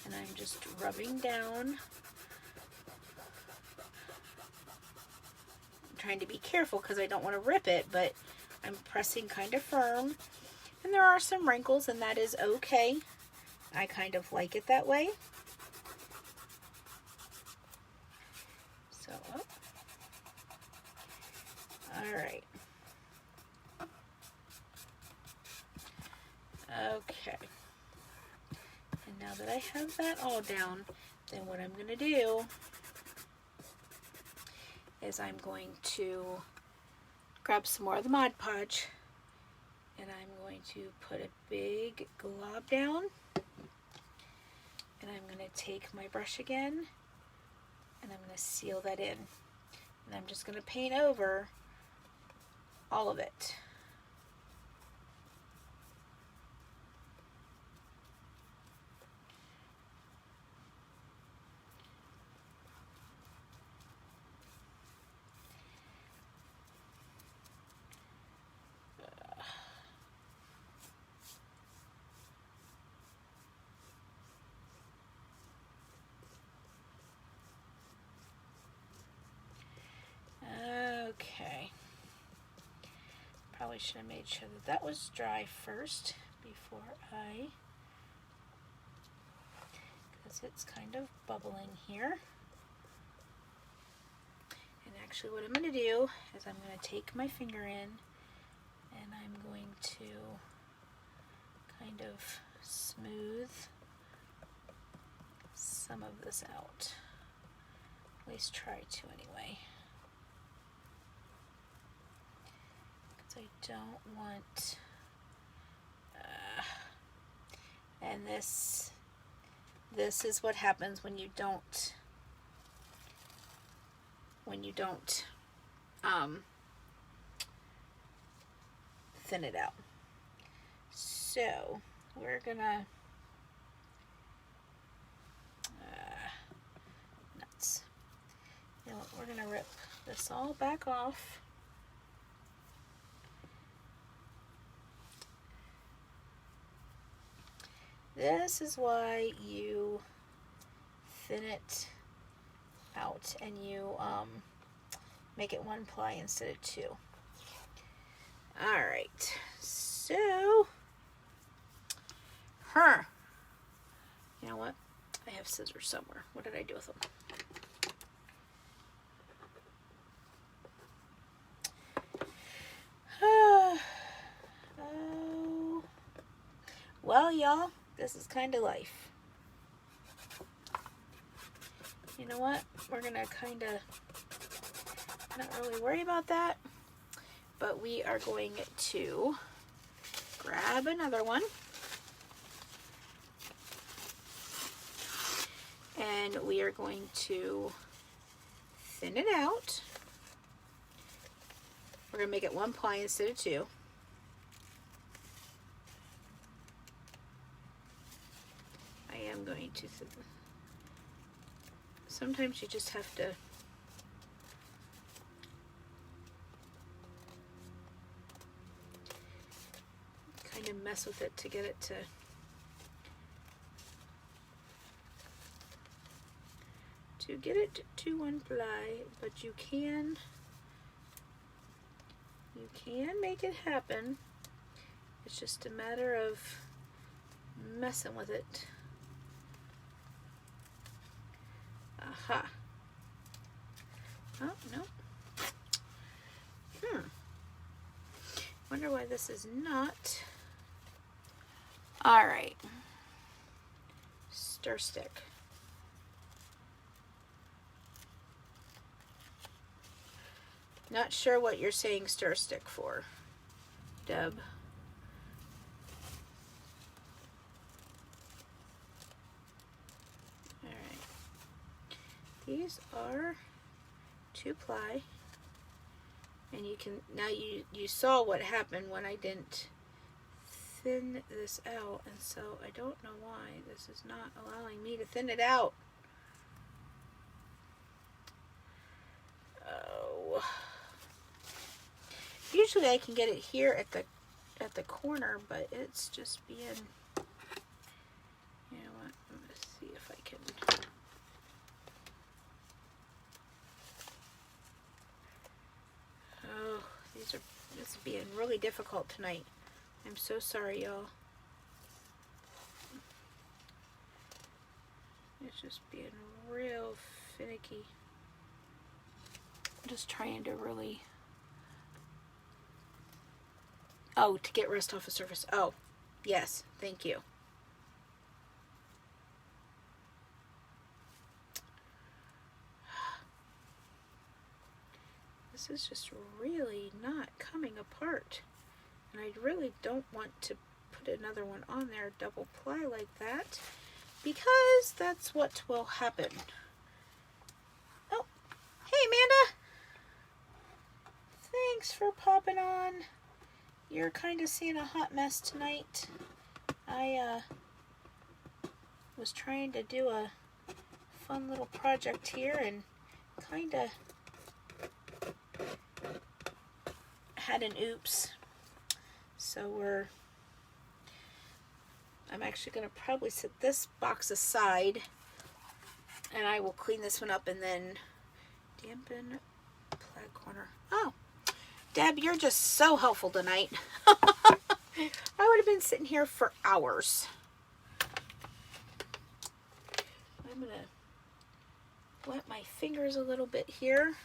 And I'm just rubbing down. I'm trying to be careful because I don't want to rip it, but I'm pressing kind of firm. And there are some wrinkles, and that is okay. I kind of like it that way. So, all right. Okay. And now that I have that all down, then what I'm going to do is I'm going to grab some more of the Mod Podge, and I'm going to put a big glob down, and I'm going to take my brush again, and I'm going to seal that in. And I'm just going to paint over all of it. Okay. Probably should have made sure that that was dry first before because it's kind of bubbling here. And actually what I'm going to do is I'm going to take my finger in and I'm going to kind of smooth some of this out. At least try to anyway. Because I don't want... and this is what happens when you don't thin it out. So we're gonna nuts. You know what, we're gonna rip this all back off. This is why you thin it out and you make it 1 ply instead of 2. Alright, so, you know what? I have scissors somewhere. What did I do with them? Oh, well, y'all, this is kind of life. You know what? We're gonna kind of not really worry about that, but we are going to grab another one and we are going to thin it out. We're gonna make it 1 ply instead of 2. I am going to sometimes you just have to kind of mess with it to get it to 1 ply, but you can make it happen. It's just a matter of messing with it. Aha. Oh, no. Wonder why this is not. Alright. Stir stick. Not sure what you're saying stir stick for, Deb. Alright. These are 2 ply. And you can, now you saw what happened when I didn't thin this out. And so I don't know why this is not allowing me to thin it out. Oh. Usually I can get it here at the corner, but it's just being, you know what, I'm going to see if I can. Oh, this is being really difficult tonight. I'm so sorry, y'all. It's just being real finicky. I'm just trying to really... Oh, to get rust off the surface. Oh, yes, thank you. This is just really not coming apart. And I really don't want to put another one on there, double ply like that, because that's what will happen. Oh, hey Amanda! Thanks for popping on. You're kind of seeing a hot mess tonight. I was trying to do a fun little project here and kind of had an oops. So I'm actually going to probably set this box aside and I will clean this one up and then dampen plaid corner. Oh, Deb, you're just so helpful tonight. I would have been sitting here for hours. I'm going to wet my fingers a little bit here.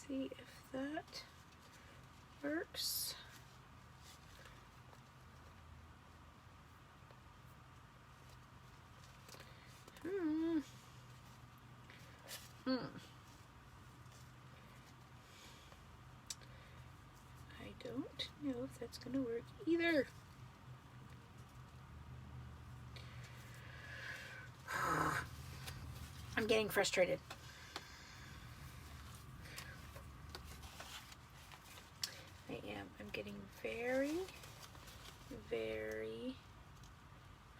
see if that works. I don't know if that's gonna work either. I'm getting frustrated. I'm getting very, very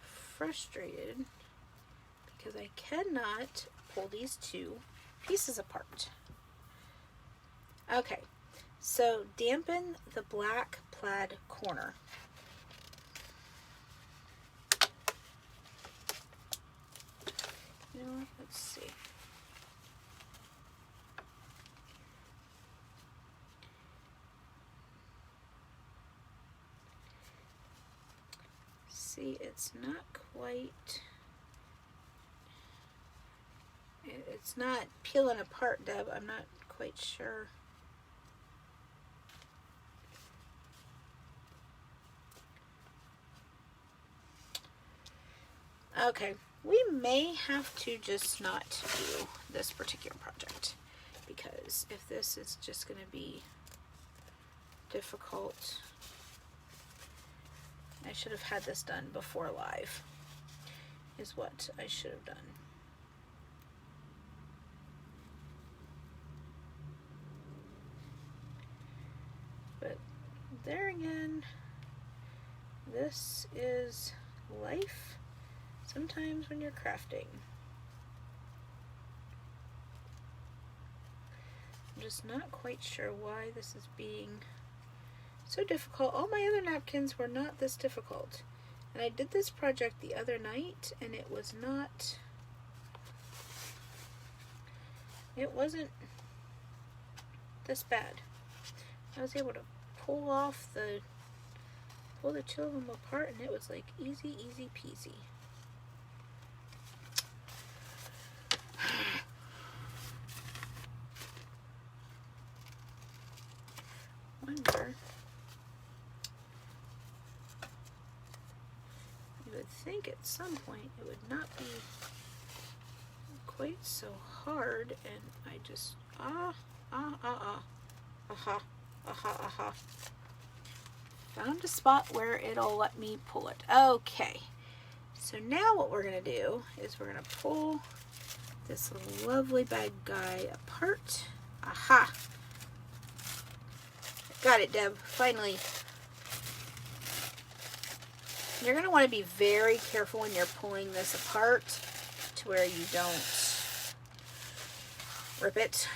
frustrated because I cannot pull these two pieces apart. Okay, so dampen the black plaid corner. You know what? Let's see. See, it's not quite, it's not peeling apart, Deb. I'm not quite sure. Okay, we may have to just not do this particular project, because if this is just going to be difficult, I should have had this done before live, is what I should have done. But there again, this is life sometimes when you're crafting. I'm just not quite sure why this is being so difficult. All my other napkins were not this difficult. And I did this project the other night and it was not, it wasn't this bad. I was able to pull the two of them apart and it was like easy, easy peasy. Wonder, you would think at some point it would not be quite so hard, and I just found a spot where it'll let me pull it. Okay, so now what we're gonna do is we're gonna pull this lovely bag guy apart. Aha! Got it, Deb. Finally. You're going to want to be very careful when you're pulling this apart to where you don't rip it.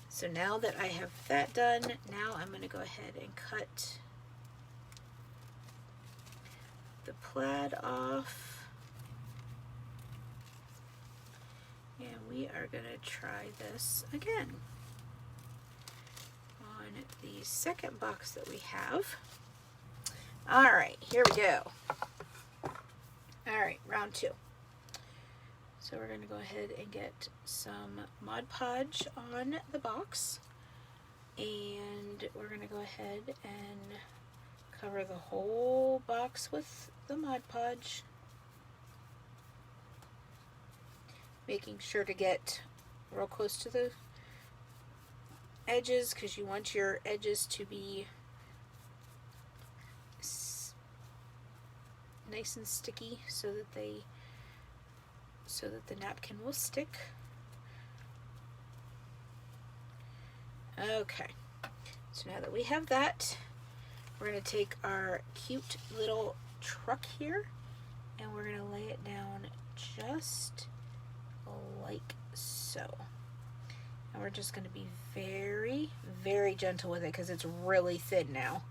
So now that I have that done, now I'm going to go ahead and cut the plaid off. And we are going to try this again on the second box that we have. All right, here we go. All right, round 2. So we're going to go ahead and get some Mod Podge on the box, and we're going to go ahead and cover the whole box with the Mod Podge, making sure to get real close to the edges because you want your edges to be nice and sticky so that the napkin will stick. Okay, so now that we have that, we're going to take our cute little truck here and we're going to lay it down just like so. And we're just going to be very, very gentle with it because it's really thin now.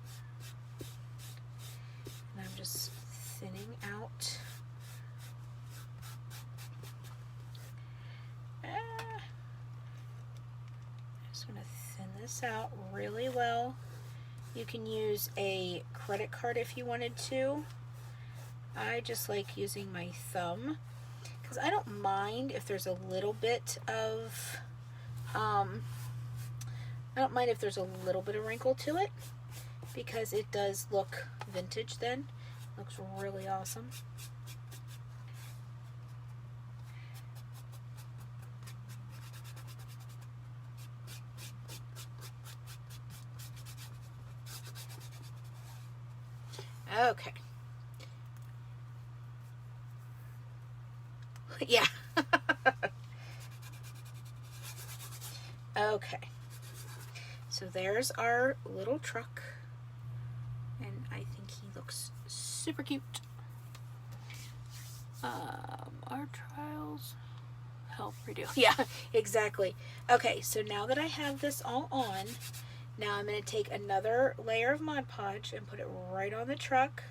And I'm just thinning out. I just want to thin this out really well. You can use a credit card if you wanted to. I just like using my thumb because I don't mind if there's a little bit of I don't mind if there's a little bit of wrinkle to it, because it does look vintage then. Looks really awesome. Okay. Yeah. Okay. So there's our little truck. And I think he looks super cute. Our trials help reduce. Yeah, exactly. Okay, so now that I have this all on, now I'm going to take another layer of Mod Podge and put it right on the truck.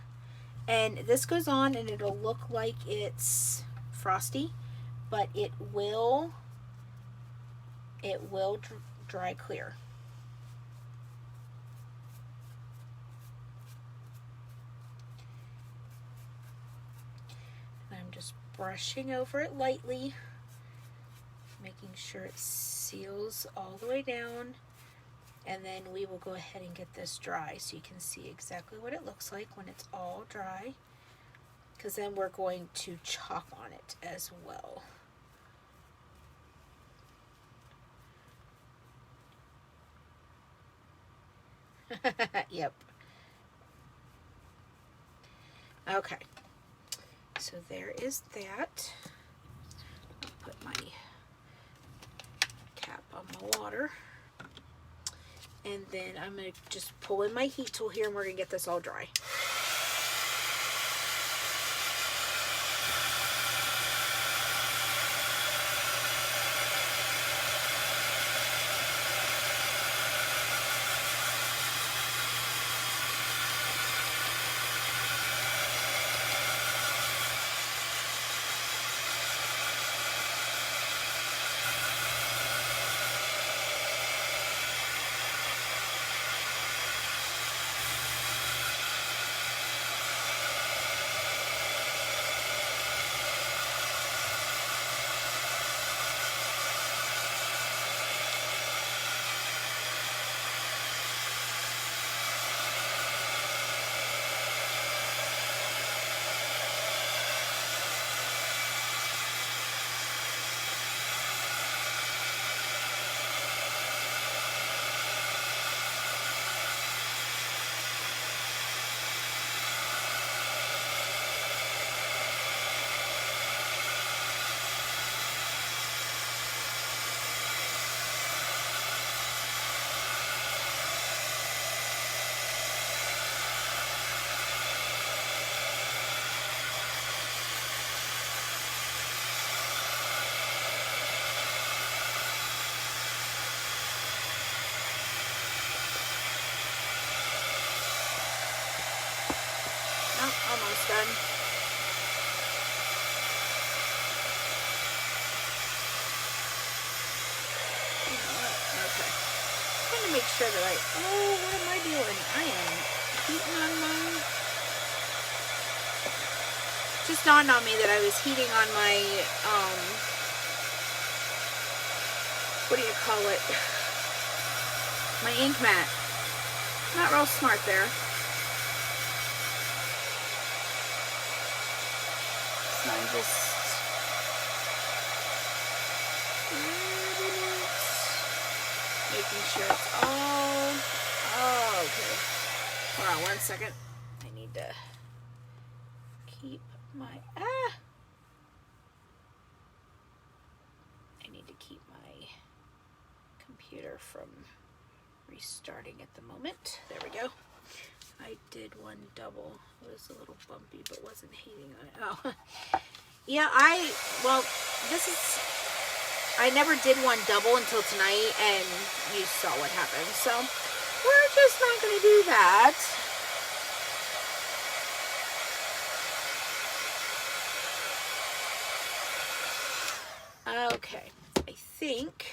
And this goes on and it'll look like it's frosty, but it will dry clear. And I'm just brushing over it lightly, making sure it seals all the way down. And then we will go ahead and get this dry so you can see exactly what it looks like when it's all dry. Because then we're going to chalk on it as well. Yep. Okay. So there is that. I'll put my cap on my water. And then I'm going to just pull in my heat tool here and we're going to get this all dry. Almost done. You know what? Okay. I'm trying to make sure that what am I doing? I am heating on my... Just dawned on me that I was heating on my, what do you call it? My ink mat. Not real smart there. So I'm just making sure it's all, okay. Hold on 1 second. I need to keep my, I need to keep my computer from restarting at the moment. There we go. I did one double. It was a little bumpy, but wasn't heating on it. Oh, yeah, I never did one double until tonight, and you saw what happened. So, we're just not going to do that. Okay, I think,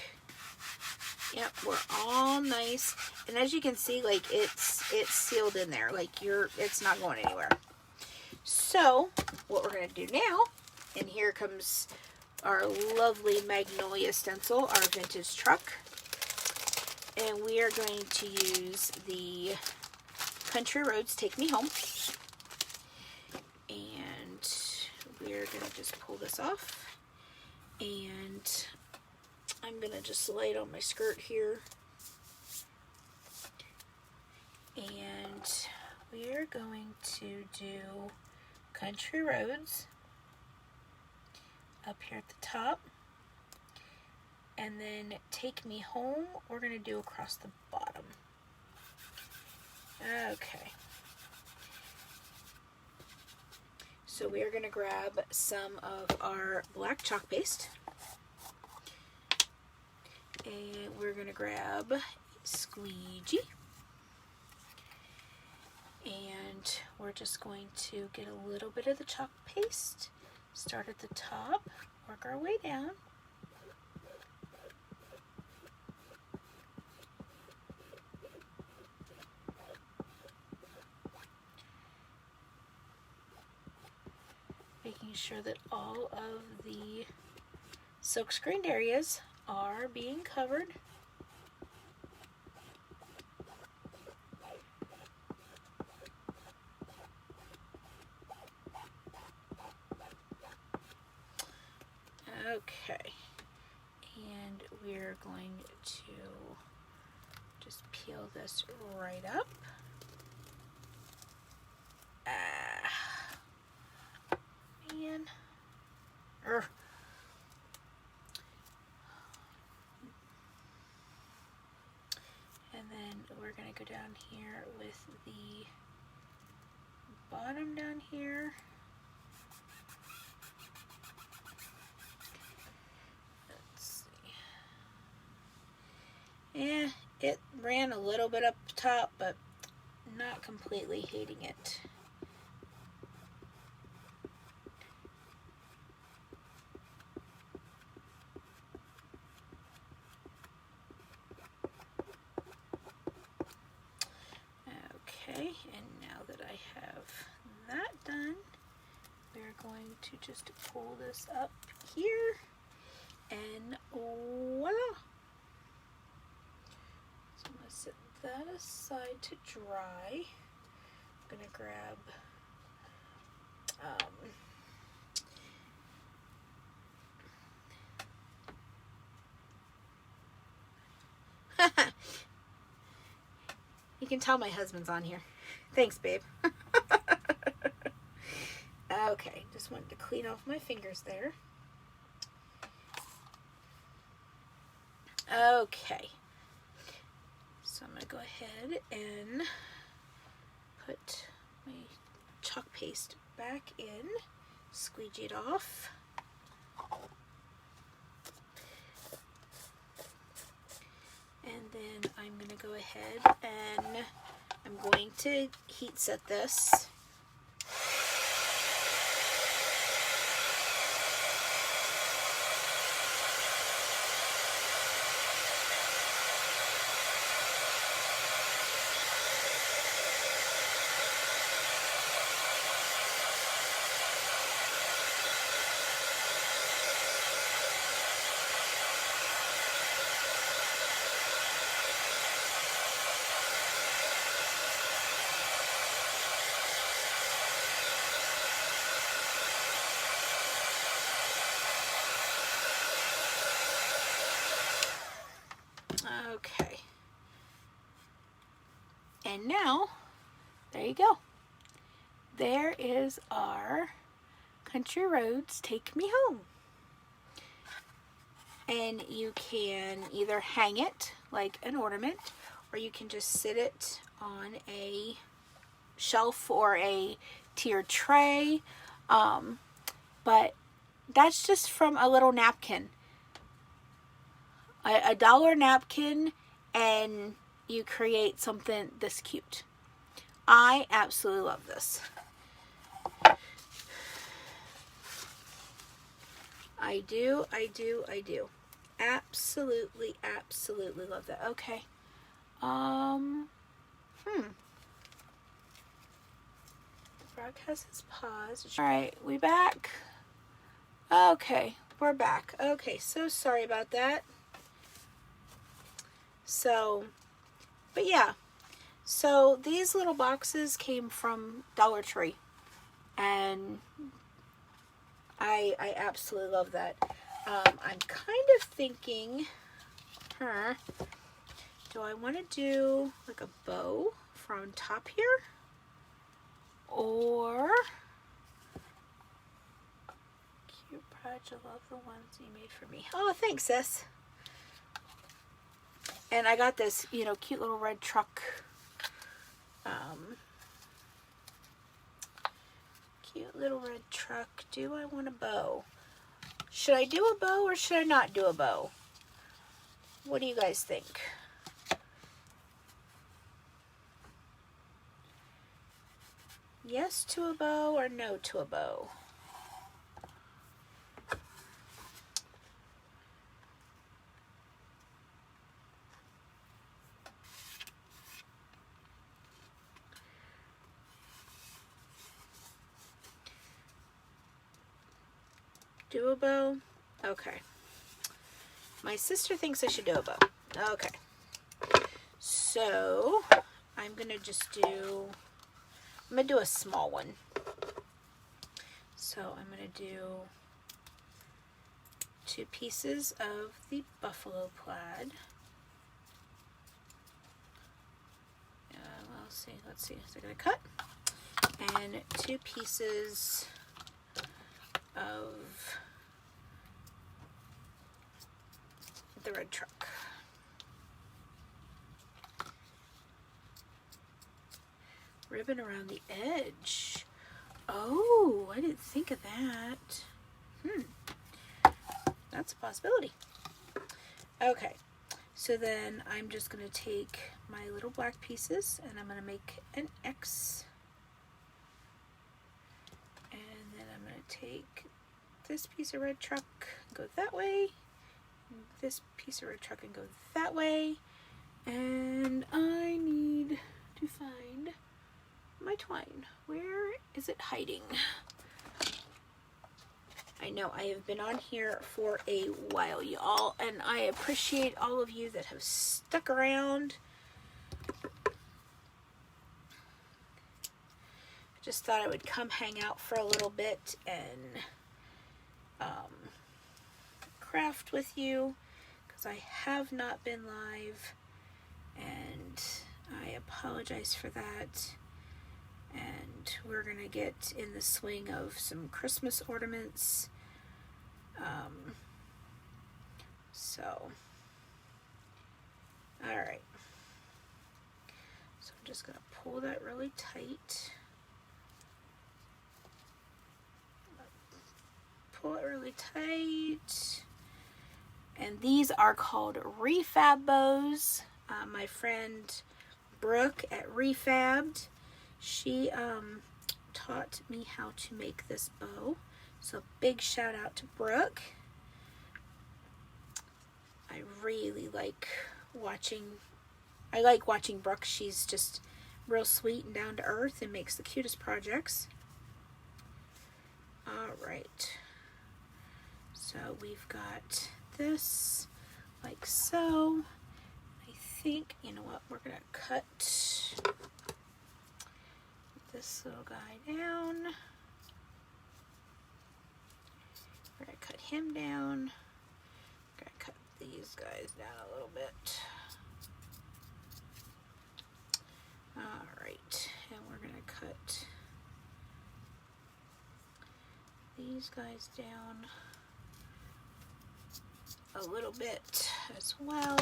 yep, we're all nice. And as you can see, like, it's sealed in there. Like, it's not going anywhere. So, what we're going to do now, and here comes our lovely Magnolia stencil, our vintage truck. And we are going to use the Country Roads Take Me Home. And we're going to just pull this off. And I'm going to just lay it on my skirt here. And we're going to do Country Roads up here at the top. And then Take Me Home, we're going to do across the bottom. Okay. So we are going to grab some of our black chalk paste. And we're going to grab a squeegee. And we're just going to get a little bit of the chalk paste. Start at the top, work our way down. Making sure that all of the silk screened areas are being covered. Okay, and we're going to just peel this right up. Man. And then we're going to go down here with the bottom down here. Let's see. Yeah, it ran a little bit up top, but not completely hating it. Okay, and now that I have that done, we're going to just pull this up here, and voila! So I'm going to set that aside to dry. I'm going to grab you can tell my husband's on here. Thanks, babe. Okay, just wanted to clean off my fingers there. Okay, so I'm going to go ahead and put my chalk paste back in, squeegee it off. And then I'm going to go ahead and I'm going to heat set this. Okay. And now, there you go. There is our Country Roads Take Me Home. And you can either hang it like an ornament, or you can just sit it on a shelf or a tiered tray. But that's just from a little napkin. A dollar napkin, and you create something this cute. I absolutely love this. I do. Absolutely love that. Okay. Broadcast is paused. Alright, we back? Okay, we're back. Okay, so sorry about that. So, but yeah. So these little boxes came from Dollar Tree, and I absolutely love that. I'm kind of thinking, do I want to do like a bow from top here? Or, cute project, I love the ones you made for me. Oh, thanks, sis. And I got this, you know, cute little red truck. Cute little red truck. Do I want a bow? Should I do a bow or should I not do a bow? What do you guys think? Yes to a bow or no to a bow? Do a bow? Okay. My sister thinks I should do a bow. Okay. So, I'm going to just do, I'm going to do a small one. So, I'm going to do 2 pieces of the buffalo plaid. Let's see. So, I'm going to cut. And 2 pieces of the red truck. Ribbon around the edge. Oh, I didn't think of that. That's a possibility. Okay, so then I'm just going to take my little black pieces and I'm going to make an X. And then I'm going to take this piece of red truck, go that way, and this piece of red truck and go that way. And I need to find my twine. Where is it hiding? I know I have been on here for a while, y'all, and I appreciate all of you that have stuck around. Just thought I would come hang out for a little bit and craft with you, because I have not been live, and I apologize for that. And we're gonna get in the swing of some Christmas ornaments. So, all right. So I'm just gonna pull that really tight. Pull it really tight. And these are called refab bows. My friend Brooke at Refabbed, she taught me how to make this bow. So big shout out to Brooke. I really like watching Brooke. She's just real sweet and down to earth and makes the cutest projects. All right. So we've got this like so. I think, you know what, we're gonna cut this little guy down. We're gonna cut him down. We're gonna cut these guys down a little bit. All right, and we're gonna cut these guys down a little bit as well.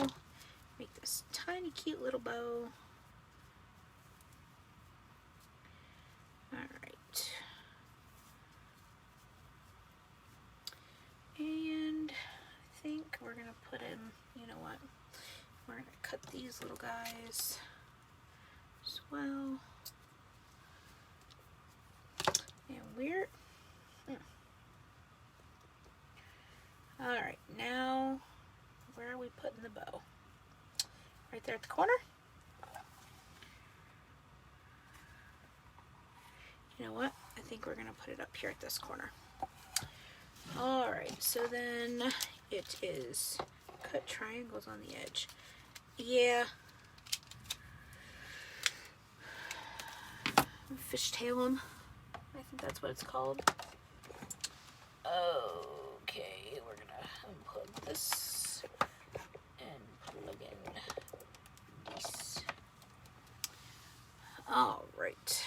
Make this tiny cute little bow. All right. And I think we're gonna put in, you know what? We're gonna cut these little guys as well. And we're all right, now where are we putting the bow? Right there at the corner? You know what? I think we're gonna put it up here at this corner. All right, so then it is cut triangles on the edge. Yeah. Fishtail them. I think that's what it's called. Okay, we're gonna unplug this and plug in these. All right.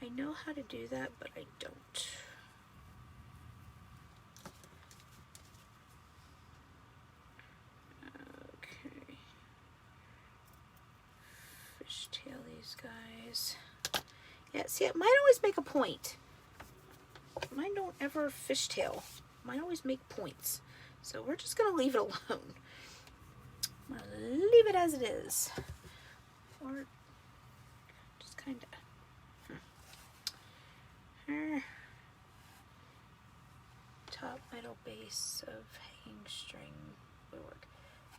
I know how to do that, but I don't. Okay. Fishtail these guys. Yeah, see, mine always make a point. Mine don't ever fishtail. Mine always make points. So we're just going to leave it alone. I'm going to leave it as it is. Or just kind of... Top, middle, base of hanging string would work.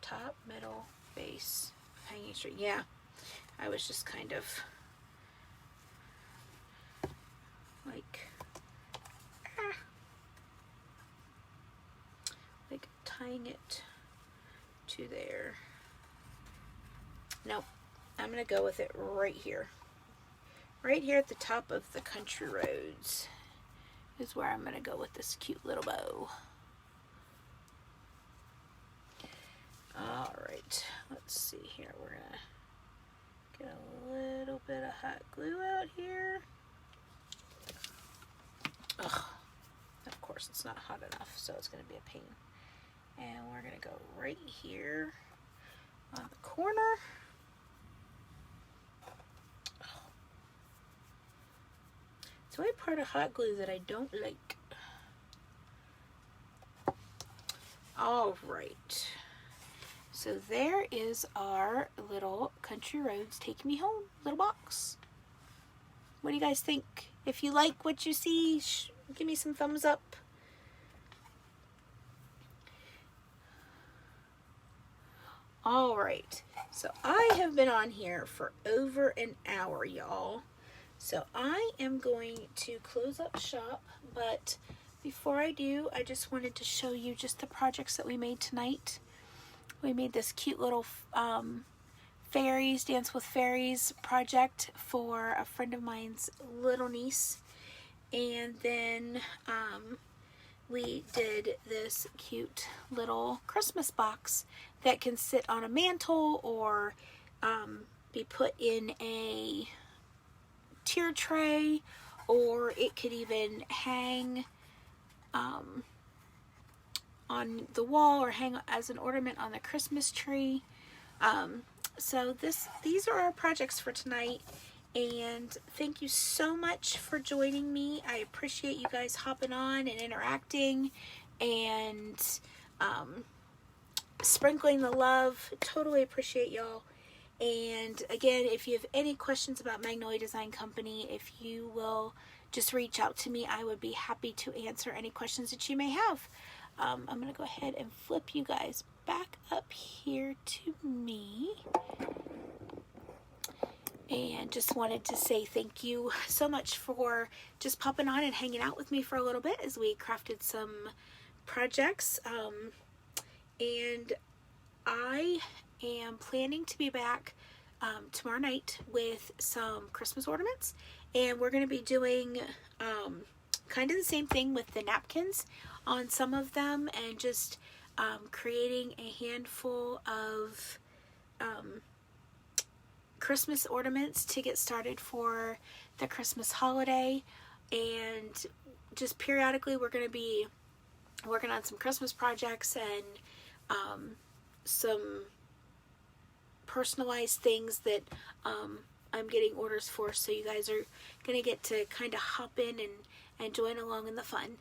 Top, middle, base of hanging string. Yeah, I was just kind of like tying it to there. Nope, I'm gonna go with it right here. Right here at the top of the country roads is where I'm gonna go with this cute little bow. All right, let's see here. We're gonna get a little bit of hot glue out here. Ugh, of course it's not hot enough, so it's gonna be a pain. And we're gonna go right here on the corner. It's the only part of hot glue that I don't like. All right. So there is our little Country Roads Take Me Home little box. What do you guys think? If you like what you see, give me some thumbs up. All right. So I have been on here for over an hour, y'all. So I am going to close up shop, but before I do, I just wanted to show you just the projects that we made tonight. We made this cute little Fairies, Dance with Fairies project for a friend of mine's little niece. And then we did this cute little Christmas box that can sit on a mantle or be put in a tier tray, or it could even hang on the wall or hang as an ornament on the Christmas tree. So these are our projects for tonight, and thank you so much for joining me. I appreciate you guys hopping on and interacting and sprinkling the love. Totally appreciate y'all. And again, if you have any questions about Magnolia Design Company, if you will just reach out to me, I would be happy to answer any questions that you may have. I'm going to go ahead and flip you guys back up here to me. And just wanted to say thank you so much for just popping on and hanging out with me for a little bit as we crafted some projects. And I am planning to be back tomorrow night with some Christmas ornaments. And we're going to be doing kind of the same thing with the napkins on some of them, and just creating a handful of Christmas ornaments to get started for the Christmas holiday. And just periodically we're going to be working on some Christmas projects and some personalized things that I'm getting orders for, so you guys are going to get to kind of hop in and join along in the fun.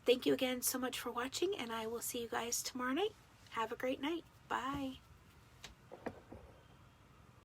Thank you again so much for watching, and I will see you guys tomorrow night. Have a great night. Bye.